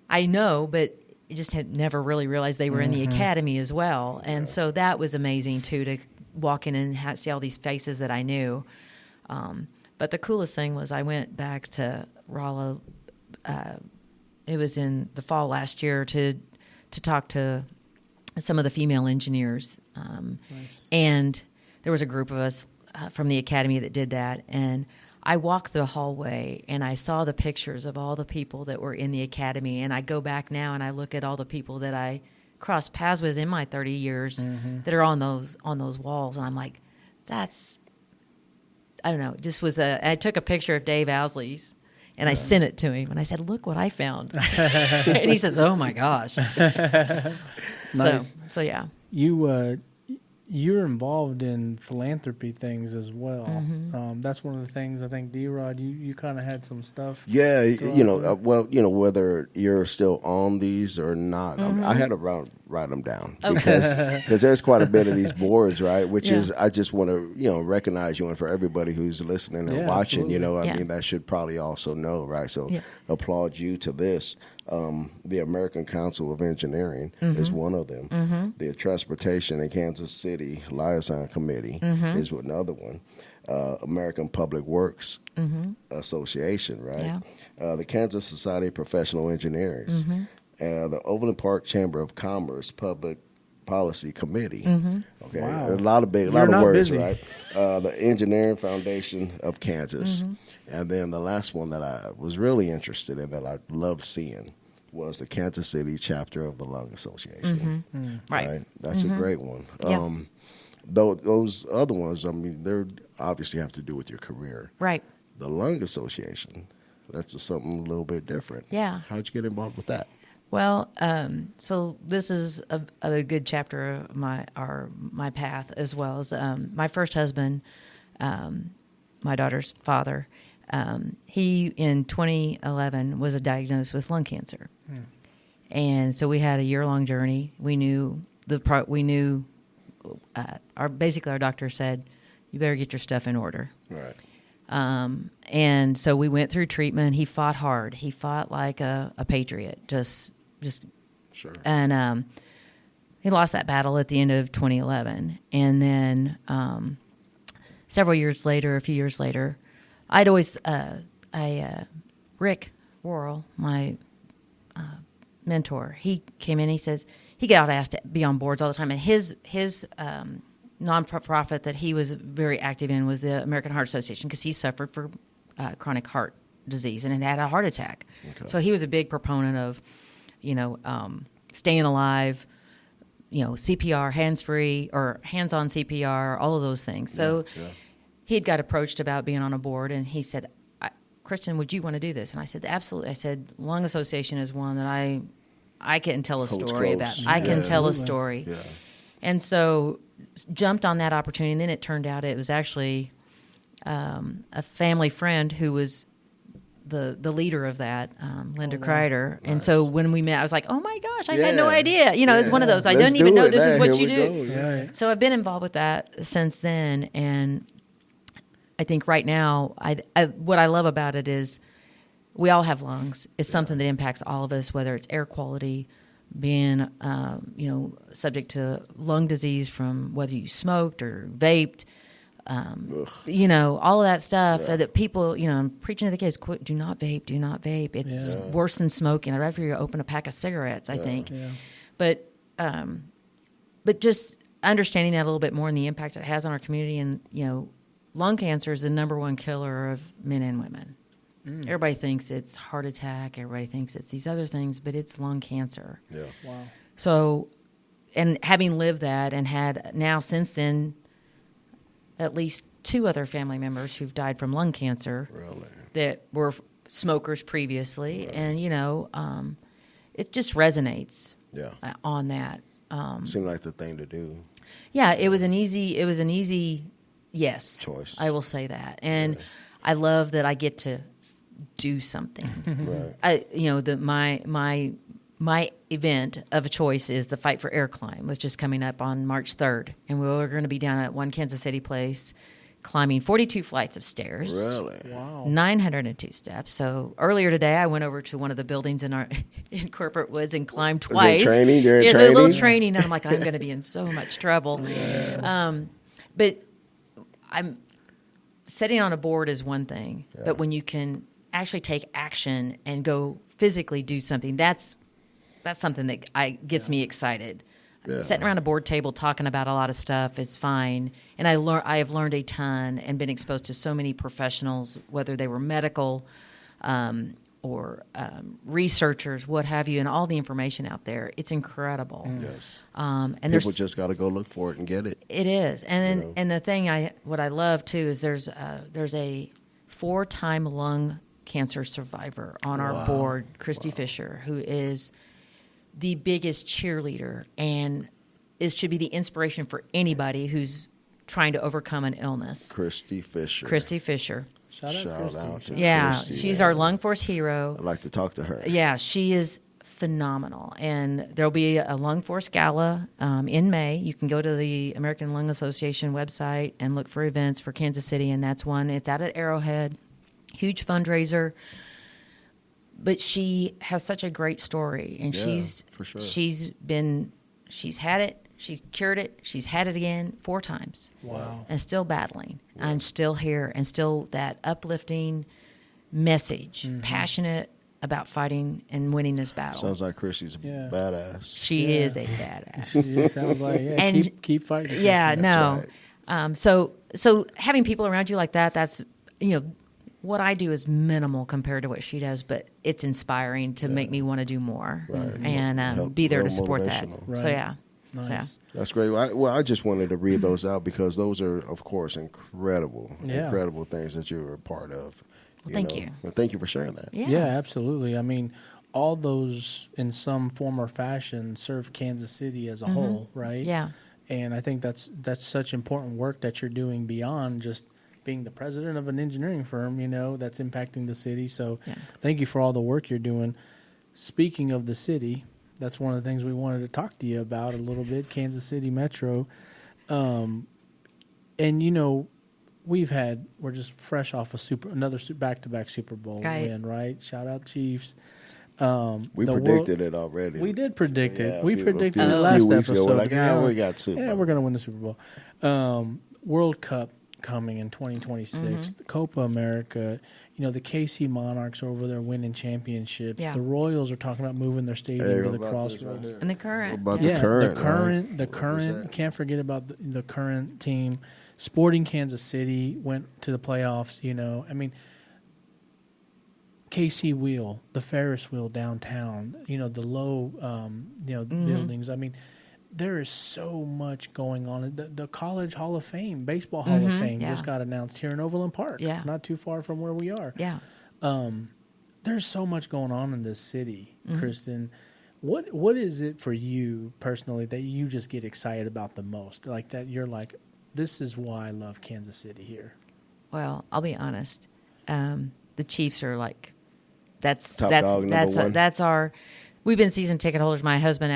know, but just had never really realized they were in the academy as well. And so that was amazing too, to walk in and see all these faces that I knew. But the coolest thing was I went back to Rolla. It was in the fall last year to talk to some of the female engineers. And there was a group of us from the academy that did that. And I walked the hallway and I saw the pictures of all the people that were in the academy. And I go back now and I look at all the people that I crossed paths with in my 30 years that are on those walls. And I'm like, that's, I don't know, just was I took a picture of Dave Owsley's and I sent it to him and I said, look what I found. And he says, oh my gosh. Nice. So yeah. You're involved in philanthropy things as well. That's one of the things I think, D-Rod, you kind of had some stuff. Yeah, whether you're still on these or not, I had to write them down because there's quite a bit of these boards, right? Which is, I just want to, recognize you, and for everybody who's listening and watching, absolutely. I mean, that should probably also know, right? So applaud you to this. The American Council of Engineering is one of them. The Transportation in Kansas City Liaison Committee is another one. American Public Works Association, right? The Kansas Society of Professional Engineers. The Overland Park Chamber of Commerce Public Policy Committee. Okay, Wow. a lot of not words, busy. right? The Engineering Foundation of Kansas. And then the last one that I was really interested in, that I loved seeing, was the Kansas City chapter of the Lung Association. Right. That's a great one. Yeah. Though those other ones, I mean, they obviously have to do with your career. Right. The Lung Association, that's just something a little bit different. Yeah. How'd you get involved with that? Well, so this is a good chapter of my path, as well as my first husband, my daughter's father. He in 2011 was diagnosed with lung cancer, and so we had a year-long journey. We knew our doctor said, "You better get your stuff in order." Right. And so we went through treatment. He fought hard. He fought like a patriot. Just Sure. And he lost that battle at the end of 2011. And then a few years later, I'd always, Rick Worrell, my mentor, he came in, he says, he got asked to be on boards all the time. And his nonprofit that he was very active in was the American Heart Association, because he suffered for chronic heart disease and had a heart attack. Okay. So he was a big proponent of, staying alive, CPR, hands-free or hands-on CPR, all of those things. So he'd got approached about being on a board, and he said, Kristen, would you want to do this? And I said, absolutely. I said, Lung Association is one that I can tell a story about. I can tell a story. Yeah. And so jumped on that opportunity, and then it turned out it was actually a family friend who was the leader of that, Linda Kreider. Nice. And so when we met, I was like, oh my gosh, I had no idea. It's one of those. I Let's didn't even do know it. this is Hey, what here you we do. go. Yeah. So I've been involved with that since then. And I think right now, what I love about it is we all have lungs. It's something that impacts all of us, whether it's air quality, being, subject to lung disease from whether you smoked or vaped, all of that stuff that people, I'm preaching to the kids, do not vape. It's worse than smoking. I'd rather you open a pack of cigarettes, I think. Yeah. But just understanding that a little bit more and the impact it has on our community, and, lung cancer is the number one killer of men and women. Everybody thinks it's heart attack. Everybody thinks it's these other things, but it's lung cancer. Yeah. Wow. So, and having lived that and had now since then at least 2 other family members who've died from lung cancer that were smokers previously. Right. And, it just resonates on that. Seemed like the thing to do. Yeah, it was an easy yes. Choice. I will say that. And I love that I get to do something. Right. My event of choice is the Fight for Air Climb, which is coming up on March 3rd. And we're going to be down at one Kansas City place climbing 42 flights of stairs. Really? Wow. 902 steps. So earlier today, I went over to one of the buildings in Corporate Woods and climbed twice. Is it training? You're It's training? a little training, and I'm like, I'm going to be in so much trouble. But I'm setting on a board is one thing, but when you can actually take action and go physically do something, that's something that gets me excited. Yeah. Sitting around a board table talking about a lot of stuff is fine, and I have learned a ton and been exposed to so many professionals, whether they were medical or researchers, what have you, and all the information out there. It's incredible. Yes. And People just got to go look for it and get it. it is, and then, and the thing what I love too is there's a 4-time lung cancer survivor on our board, Christy Fisher, who is the biggest cheerleader and should be the inspiration for anybody who's trying to overcome an illness. Christy Fisher. Shout out to Yeah, Christy, she's man. our lung force hero. I'd like to talk to her. Yeah, she is phenomenal. And there'll be a Lung Force Gala in May. You can go to the American Lung Association website and look for events for Kansas City, and that's one. It's out at Arrowhead. Huge fundraiser. But she has such a great story, and for sure. she's had it, she cured it, she's had it again 4 times. Wow. And still battling, and still here, and still that uplifting message, passionate about fighting and winning this battle. Sounds like Christy's a badass. She is a badass. It sounds like And- keep fighting. Yeah, Christian. no. right. So having people around you like that, that's, what I do is minimal compared to what she does, but it's inspiring to make me want to do more and Help- be there real to support that. motivational. So, Right. yeah. Nice. So, yeah. That's great. I just wanted to read those out because those are, of course, incredible things that you were a part of. Well, thank you. And thank you for sharing that. Yeah, absolutely. I mean, all those in some form or fashion serve Kansas City as a whole, right? Yeah. And I think that's such important work that you're doing beyond just being the president of an engineering firm, that's impacting the city. So thank you for all the work you're doing. Speaking of the city, that's one of the things we wanted to talk to you about a little bit, Kansas City Metro. And, we're just fresh off another back-to-back Super Bowl win, right? Shout out Chiefs. We predicted it already. We did predict it. Yeah, We predicted a it few last weeks episode. ago. We're like, we got Super Bowl. Yeah, we're going to win the Super Bowl. World Cup coming in 2026. The Copa America. The KC Monarchs are over there winning championships. Yeah. The Royals are talking about moving their stadium to the Crossroads. And the current. About Yeah, the current, the current. You can't forget about the current team. Sporting Kansas City went to the playoffs. I mean, KC Wheel, the Ferris wheel downtown. The low, buildings. I mean, there is so much going on. The College Hall of Fame, Baseball Hall of Fame, just got announced here in Overland Park. Yeah. Not too far from where we are. Yeah. There's so much going on in this city, Kristen. What is it for you personally that you just get excited about the most? Like that you're like, this is why I love Kansas City here. Well, I'll be honest. The Chiefs are like, Top dog number one. that's our. We've been season ticket holders. My husband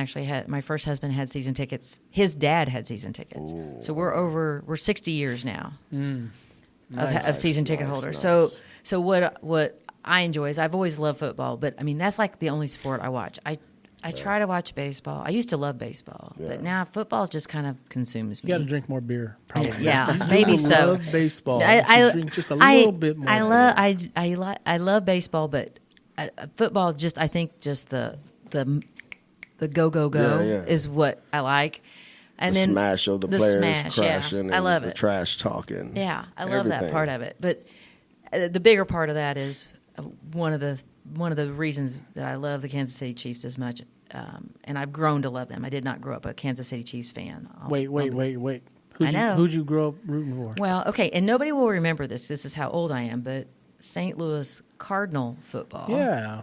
my first husband had season tickets. His dad had season tickets. Ooh. So we're 60 years now of season ticket holders. Nice. So what I enjoy is I've always loved football, but I mean that's like the only sport I watch. I try to watch baseball. I used to love baseball, but now football just kind of consumes me. You got to drink more beer, probably. Yeah, maybe so. Love baseball. I drink just a little bit more. I love baseball, but football just I think just the go is what I like. And the then smash of the players crashing I love and the it. trash talking. Yeah, I love that everything. part of it. But the bigger part of that is one of the reasons that I love the Kansas City Chiefs as much, and I've grown to love them. I did not grow up a Kansas City Chiefs fan. Wait. know. Who'd you grow up rooting for? Well, okay, and nobody will remember this. This is how old I am, but St. Louis Cardinal football. Yeah.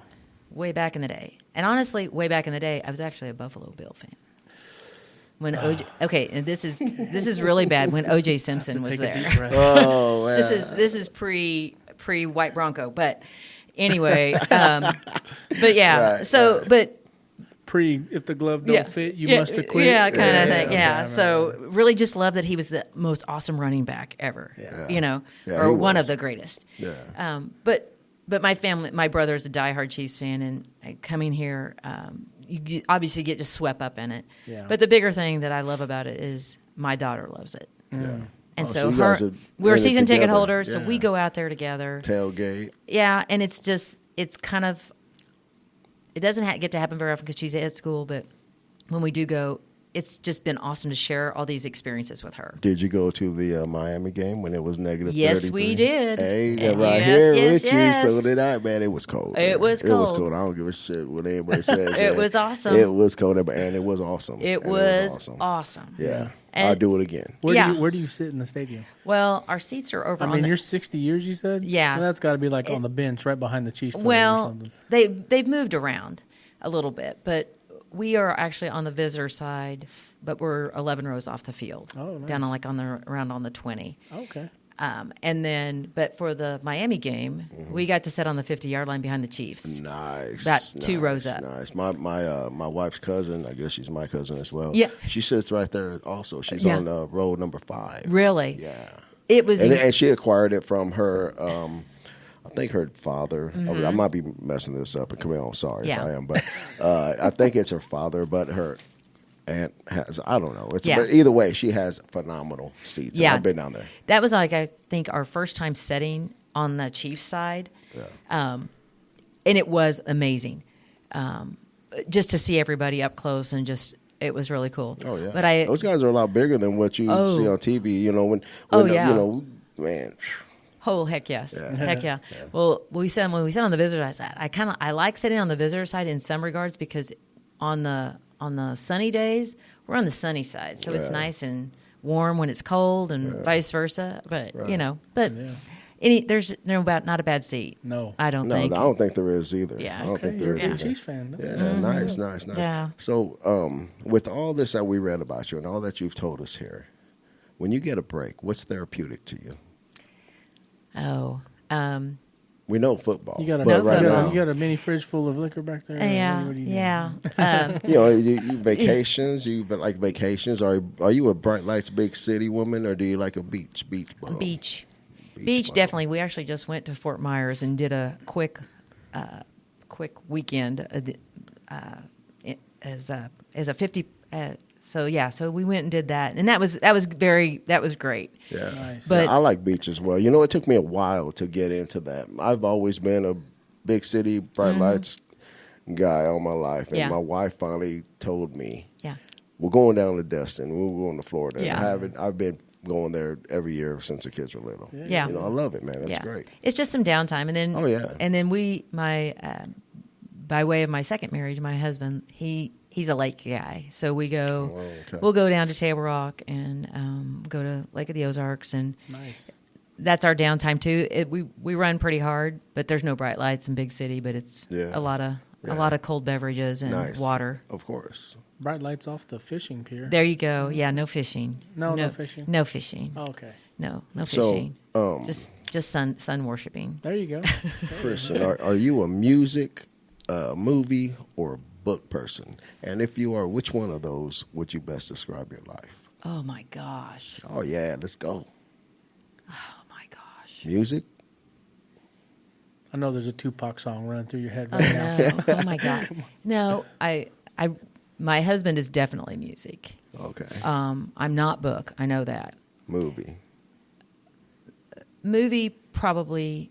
Way back in the day. And honestly, way back in the day, I was actually a Buffalo Bill fan. When and this is really bad when O.J. Simpson was Take a there. deep breath. Oh, man. This is pre White Bronco, but Anyway, but yeah. Right, so, right. but If the glove don't fit, you must have quit. Yeah, kind of thing. okay, Yeah. right, So really just love that he was the most awesome running back ever, Yeah. you know, Yeah, or he one was. of the greatest. Yeah. But my family, my brother's a diehard Chiefs fan, and coming here, you obviously get just swept up in it. Yeah. But the bigger thing that I love about it is my daughter loves it. Yeah. And Oh, so you guys are we're in it season ticket together. holders, so Yeah. we go out there together. Tailgate. Yeah, and it's kind of, it doesn't get to happen very often because she's at school, but when we do go, it's just been awesome to share all these experiences with her. Did you go to the Miami game when it was negative? Yes, 33? we did. Hey, Yes, right here yes, with yes. you. So did I, man. It was cold. It man. was It was cold. cold. I don't give a shit what anybody says. It man. was awesome. It was cold, and it was awesome. It And was awesome. Yeah. And- I'll do it again. Yeah. Where do you sit in the stadium? Well, our seats are over I on mean, the, you're 60 years, you said? Yes. Well, that's got to be like on the bench right behind the Chiefs player or well, something. they've moved around a little bit, but we are actually on the visitor side, but we're 11 rows off the field. Oh, nice. Down around on the 20. Okay. But for the Miami game, we got to sit on the 50-yard line behind the Chiefs. Nice. About 2 nice, rows up. Nice. My wife's cousin, I guess she's my cousin as well. Yeah. She sits right there also. She's Yeah. on row number 5. Really? Yeah. It was. And she acquired it from her, I think her father. I might be messing this up. And Camille, I'm sorry Yeah. if I am. But I think it's her father, but her aunt has, I don't know. Yeah. But either way, she has phenomenal seats. Yeah. I've been down there. That was like, I think, our first time sitting on the Chiefs side. Yeah. And it was amazing. Just to see everybody up close and just, it was really cool. Oh, yeah. But Those guys are a lot bigger than what you see on TV. You know, when yeah. you know, man. Oh, heck yes. Yeah. Heck yeah. Well, when we sit on the visitor side, I like sitting on the visitor side in some regards because on the sunny days, we're on the sunny side. So it's Yeah. nice and warm when it's cold and vice versa. But, Yeah. there's not a bad seat. No. I don't No, think. I don't think there is either. Yeah. I don't Okay, think you're there is a either. Chiefs fan. That's Yeah, nice. Yeah. So, with all this that we read about you and all that you've told us here, when you get a break, what's therapeutic to you? Oh, We know football. You got a No right football. now, you got a mini fridge full of liquor back there. yeah, What do you do? yeah. you know, you vacations. You like vacations. Are you a Bright Lights big city woman, or do you like a beach bum? Beach bum. definitely. We actually just went to Fort Myers and did a quick weekend as a 50. So we went and did that, and that was great. Yeah. Nice. But- Yeah, I like beach as well. You know, it took me a while to get into that. I've always been a big city Bright Lights guy all my life, and Yeah. my wife finally told me, Yeah, we're going down to Destin. We're going to Florida. Yeah. And I've been going there every year since the kids were little. Yeah. You know, I love it, man. That's yeah. great. It's just some downtime, and then Oh, yeah. and then by way of my second marriage, my husband he's a lake guy, so we go. Oh, okay. We'll go down to Table Rock and go to Lake of the Ozarks, and Nice. that's our downtime too. We run pretty hard, but there's no bright lights in big city, but it's Yeah. a lot of cold beverages and Nice. water. Of course. Bright lights off the fishing pier. There you go. Yeah, no fishing. No fishing? No fishing. Oh, okay. No So, fishing. Just sun worshiping. There you go. Kristen, are you a music, movie, or book person? And if you are, which one of those would you best describe your life? Oh my gosh. Oh, yeah, let's go. Oh my gosh. Music? I know there's a Tupac song running through your head Oh right now. no. Oh my god. No, my husband is definitely music. Okay. I'm not book. I know that. Movie. Movie probably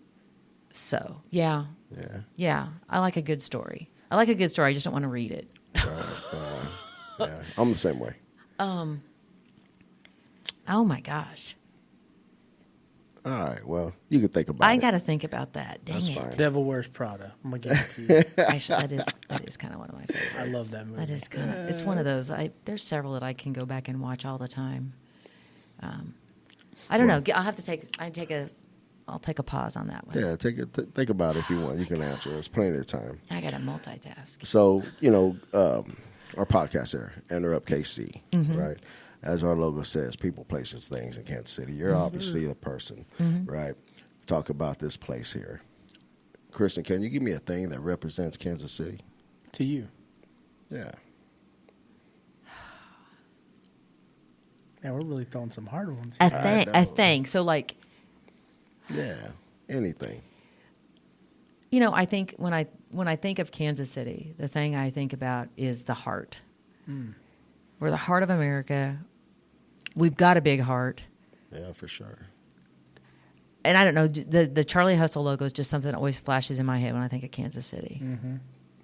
so. Yeah. Yeah. Yeah. I like a good story. I just don't want to read it. Yeah. I'm the same way. Oh my gosh. All right. Well, you can think about I it. got to think about that. Dang That's it. fine. Devil Wears Prada. I'm gonna give it to you. Actually, that is kind of one of my favorites. I love that movie. That is kind of. It's one of those. There's several that I can go back and watch all the time. I don't know. I'll have to take. I'll take a pause on that one. Yeah, think about it if you want. You can answer. There's plenty of time. I got to multitask. So, our podcast here, Enterrupt KC, right? As our logo says, people, places, things in Kansas City. You're obviously a person, right? Talk about this place here. Kristen, can you give me a thing that represents Kansas City? To you. Yeah. Yeah, we're really throwing some hard ones. I think so. Like, Yeah. Anything. I think when I think of Kansas City, the thing I think about is the heart. We're the heart of America. We've got a big heart. Yeah, for sure. And I don't know, the Charlie Hustle logo is just something that always flashes in my head when I think of Kansas City. Mm-hmm.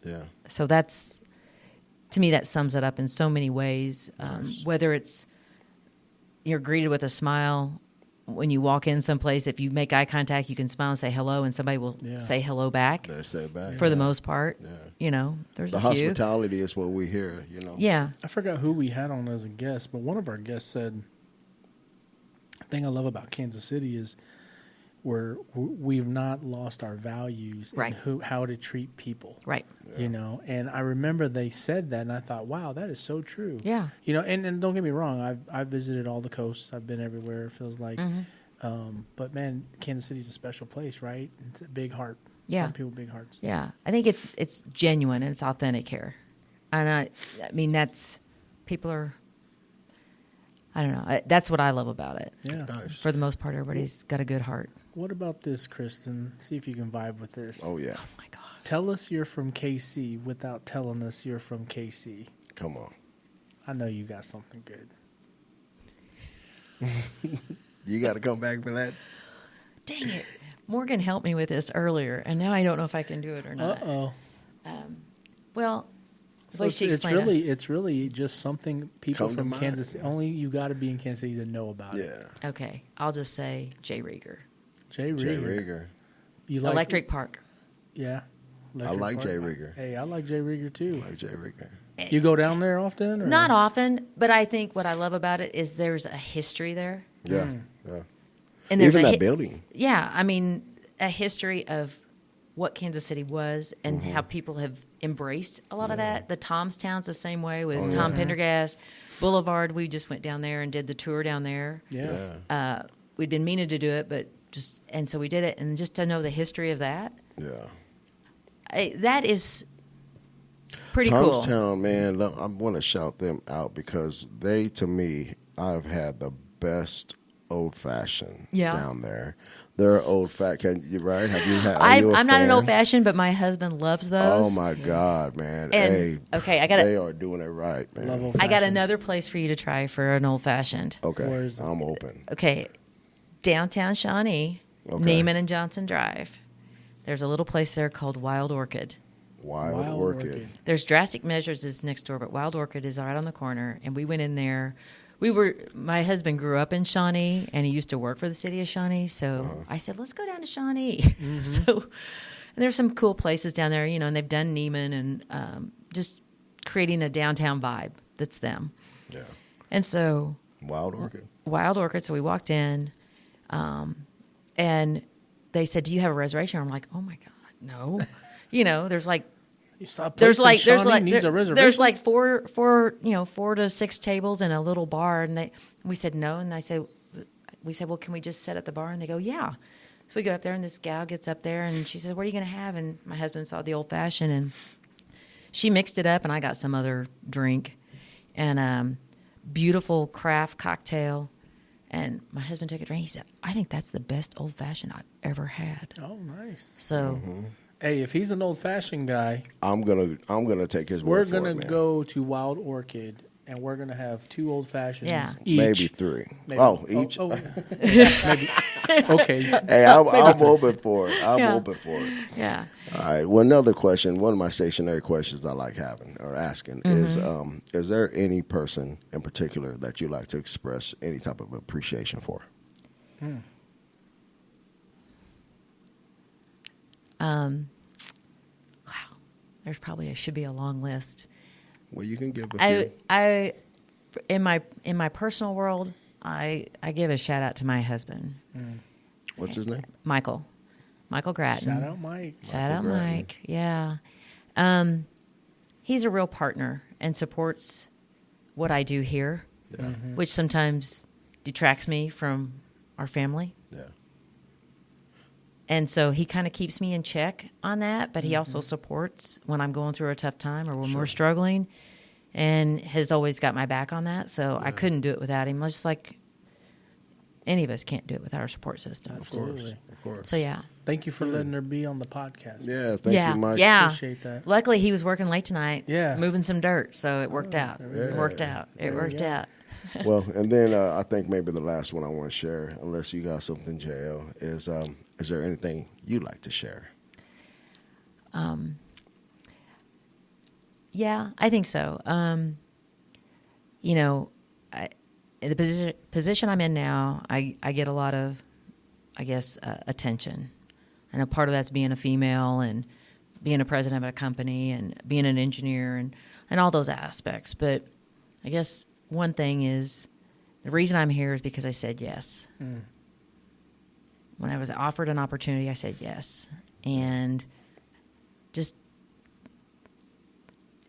Yeah. So that's, to me, that sums it up in so many ways. Nice. Whether it's you're greeted with a smile when you walk in someplace, if you make eye contact, you can smile and say hello, and somebody will say hello back. They say back. For the most part. Yeah. There's The a few. hospitality is what we hear, Yeah. I forgot who we had on as a guest, but one of our guests said, the thing I love about Kansas City is we've not lost our values Right. and how to treat people. Right. And I remember they said that, and I thought, wow, that is so true. Yeah. And don't get me wrong, I've visited all the coasts. I've been everywhere, it feels like. Mm-hmm. But, man, Kansas City's a special place, right? It's a big heart. Yeah. A lot of people, big hearts. Yeah. I think it's genuine and it's authentic here. And I mean, that's, people are, I don't know. That's what I love about it. Yeah. Nice. For the most part, everybody's got a good heart. What about this, Kristen? See if you can vibe with this. Oh, yeah. Oh, my God. Tell us you're from KC without telling us you're from KC. Come on. I know you got something good. You got to come back for that? Dang it. Morgan helped me with this earlier, and now I don't know if I can do it or not. Uh-oh. Well, the So way it's, she it's explained it's really just something people Come to from mind. Kansas City, only you got to be in Kansas City to know about it. Yeah. Okay, I'll just say Jay Rieger. Jay Rieger. Jay Rieger. You like Electric Park. Yeah. I like Park. Jay Rieger. Hey, I like Jay Rieger too. I like Jay Rieger. You go down there often? Or? Not often, but I think what I love about it is there's a history there. Yeah. Yeah. And there's Even a that building. Yeah, I mean, a history of what Kansas City was and how people have embraced a lot of that. The Tom's Town's the same way with Tom Pendergast. Boulevard, we just went down there and did the tour down there. Yeah. We'd been meaning to do it, but and so we did it. And just to know the history of that, Yeah. that is pretty cool. Tomstown, man, I want to shout them out because they, to me, I've had the best old-fashioned down there. They're old-fashioned, right? Have you had? I'm not an old-fashioned, but my husband loves those. Oh my God, man! And, hey, okay, they are doing it right, man. Love I got old-fashions. another place for you to try for an old-fashioned. Okay, Where is it? I'm open. Okay, downtown Shawnee, Okay. Neiman and Johnson Drive. There's a little place there called Wild Orchid. Wild Orchid. There's Drastic Measures is next door, but Wild Orchid is right on the corner. And we went in there. My husband grew up in Shawnee, and he used to work for the city of Shawnee. So I said, let's go down to Shawnee. So and there's some cool places down there, and they've done Neiman and just creating a downtown vibe that's them. Yeah. And so Wild Orchid. Wild Orchid. So we walked in, and they said, "Do you have a reservation?" I'm like, "Oh my God, no!" There's like You saw a place there's in like Shawnee needs a reservation? there's like four 4 to 6 tables and a little bar, and we said no, and we said, well, can we just sit at the bar? And they go, yeah. So we go up there, and this gal gets up there, and she says, what are you going to have? And my husband saw the old fashioned, and she mixed it up, and I got some other drink, and beautiful craft cocktail. And my husband took a drink. He said, I think that's the best old fashioned I've ever had. Oh, nice. So. Hey, if he's an old-fashioned guy, I'm gonna take his we're word for gonna it, man. go to Wild Orchid, and we're gonna have 2 old-fashions each. Maybe 3. Maybe. Oh, each. Oh, yeah, maybe. Okay. Hey, I'm open for it. I'm open for it. Yeah. All right. Well, another question. One of my stationary questions I like having or asking is there any person in particular that you like to express any type of appreciation for? Wow. There's probably should be a long list. Well, you can give a few. In my personal world, I give a shout out to my husband, What's his name? Michael Gratton. Shout out Mike. Shout out Gratton. Mike. Yeah. He's a real partner and supports what I do here, which sometimes detracts me from our family. Yeah. And so he kind of keeps me in check on that, but he also supports when I'm going through a tough time or when we're struggling, and has always got my back on that. So I couldn't do it without him. Just like any of us can't do it without our support system. Absolutely. Of course. So yeah. Thank you for letting her be on the podcast. Yeah, thank you, Mike. Yeah. Appreciate that. Luckily, he was working late tonight. Yeah. Moving some dirt, so it worked out. It worked out. It worked out. Well, and then I think maybe the last one I want to share, unless you got something, JL, is there anything you'd like to share? Yeah, I think so. You know, in the position I'm in now, I get a lot of, I guess, attention. I know part of that's being a female and being a president of a company and being an engineer and all those aspects. But I guess one thing is the reason I'm here is because I said yes. When I was offered an opportunity, I said yes. And just,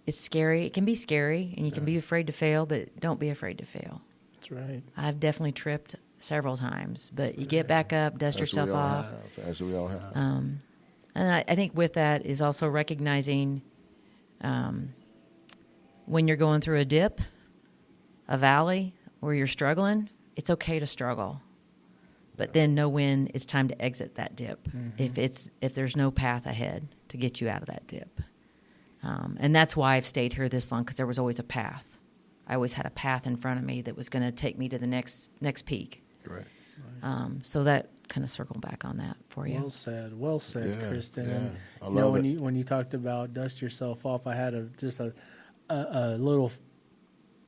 it's scary. It can be scary, and you can be afraid to fail, but don't be afraid to fail. That's right. I've definitely tripped several times, but you get back up, dust yourself off. As we all have. And I think with that is also recognizing when you're going through a dip, a valley, where you're struggling, it's okay to struggle. But then know when it's time to exit that dip, if there's no path ahead to get you out of that dip. And that's why I've stayed here this long, because there was always a path. I always had a path in front of me that was going to take me to the next peak. Right. So that kind of circled back on that for you. Well said, Kristen. Yeah. And I you know, love it. when you talked about dust yourself off, I had just a little,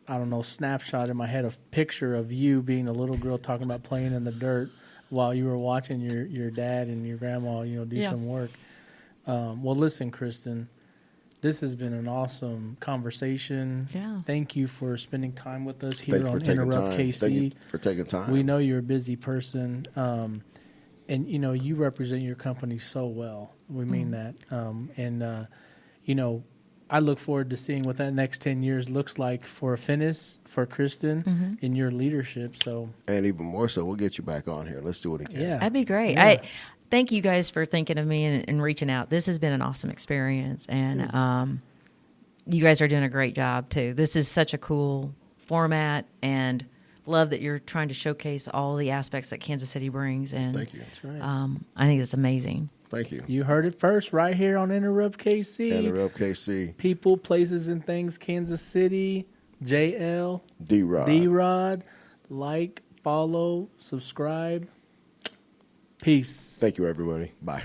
I don't know, snapshot in my head, a picture of you being a little girl talking about playing in the dirt while you were watching your dad and your grandma, do some work. Well, listen, Kristen, this has been an awesome conversation. Yeah. Thank you for spending time with us Thank here you on for taking Enterrupt time. KC. Thank you for taking time. We know you're a busy person, and you represent your company so well. We mean that, I look forward to seeing what that next 10 years looks like for Affinis, for Kristen, in your leadership. So, and even more so, we'll get you back on here. Let's do it again. yeah, That'd be great. Yeah. Thank you guys for thinking of me and reaching out. This has been an awesome experience, and you guys are doing a great job too. This is such a cool format, and love that you're trying to showcase all the aspects that Kansas City brings. And Thank you. That's right. I think that's amazing. Thank you. You heard it first right here on Enterrupt KC. Enterrupt KC. People, places, and things, Kansas City, JL, D-Rod. D-Rod. Like, follow, subscribe. Peace. Thank you, everybody. Bye.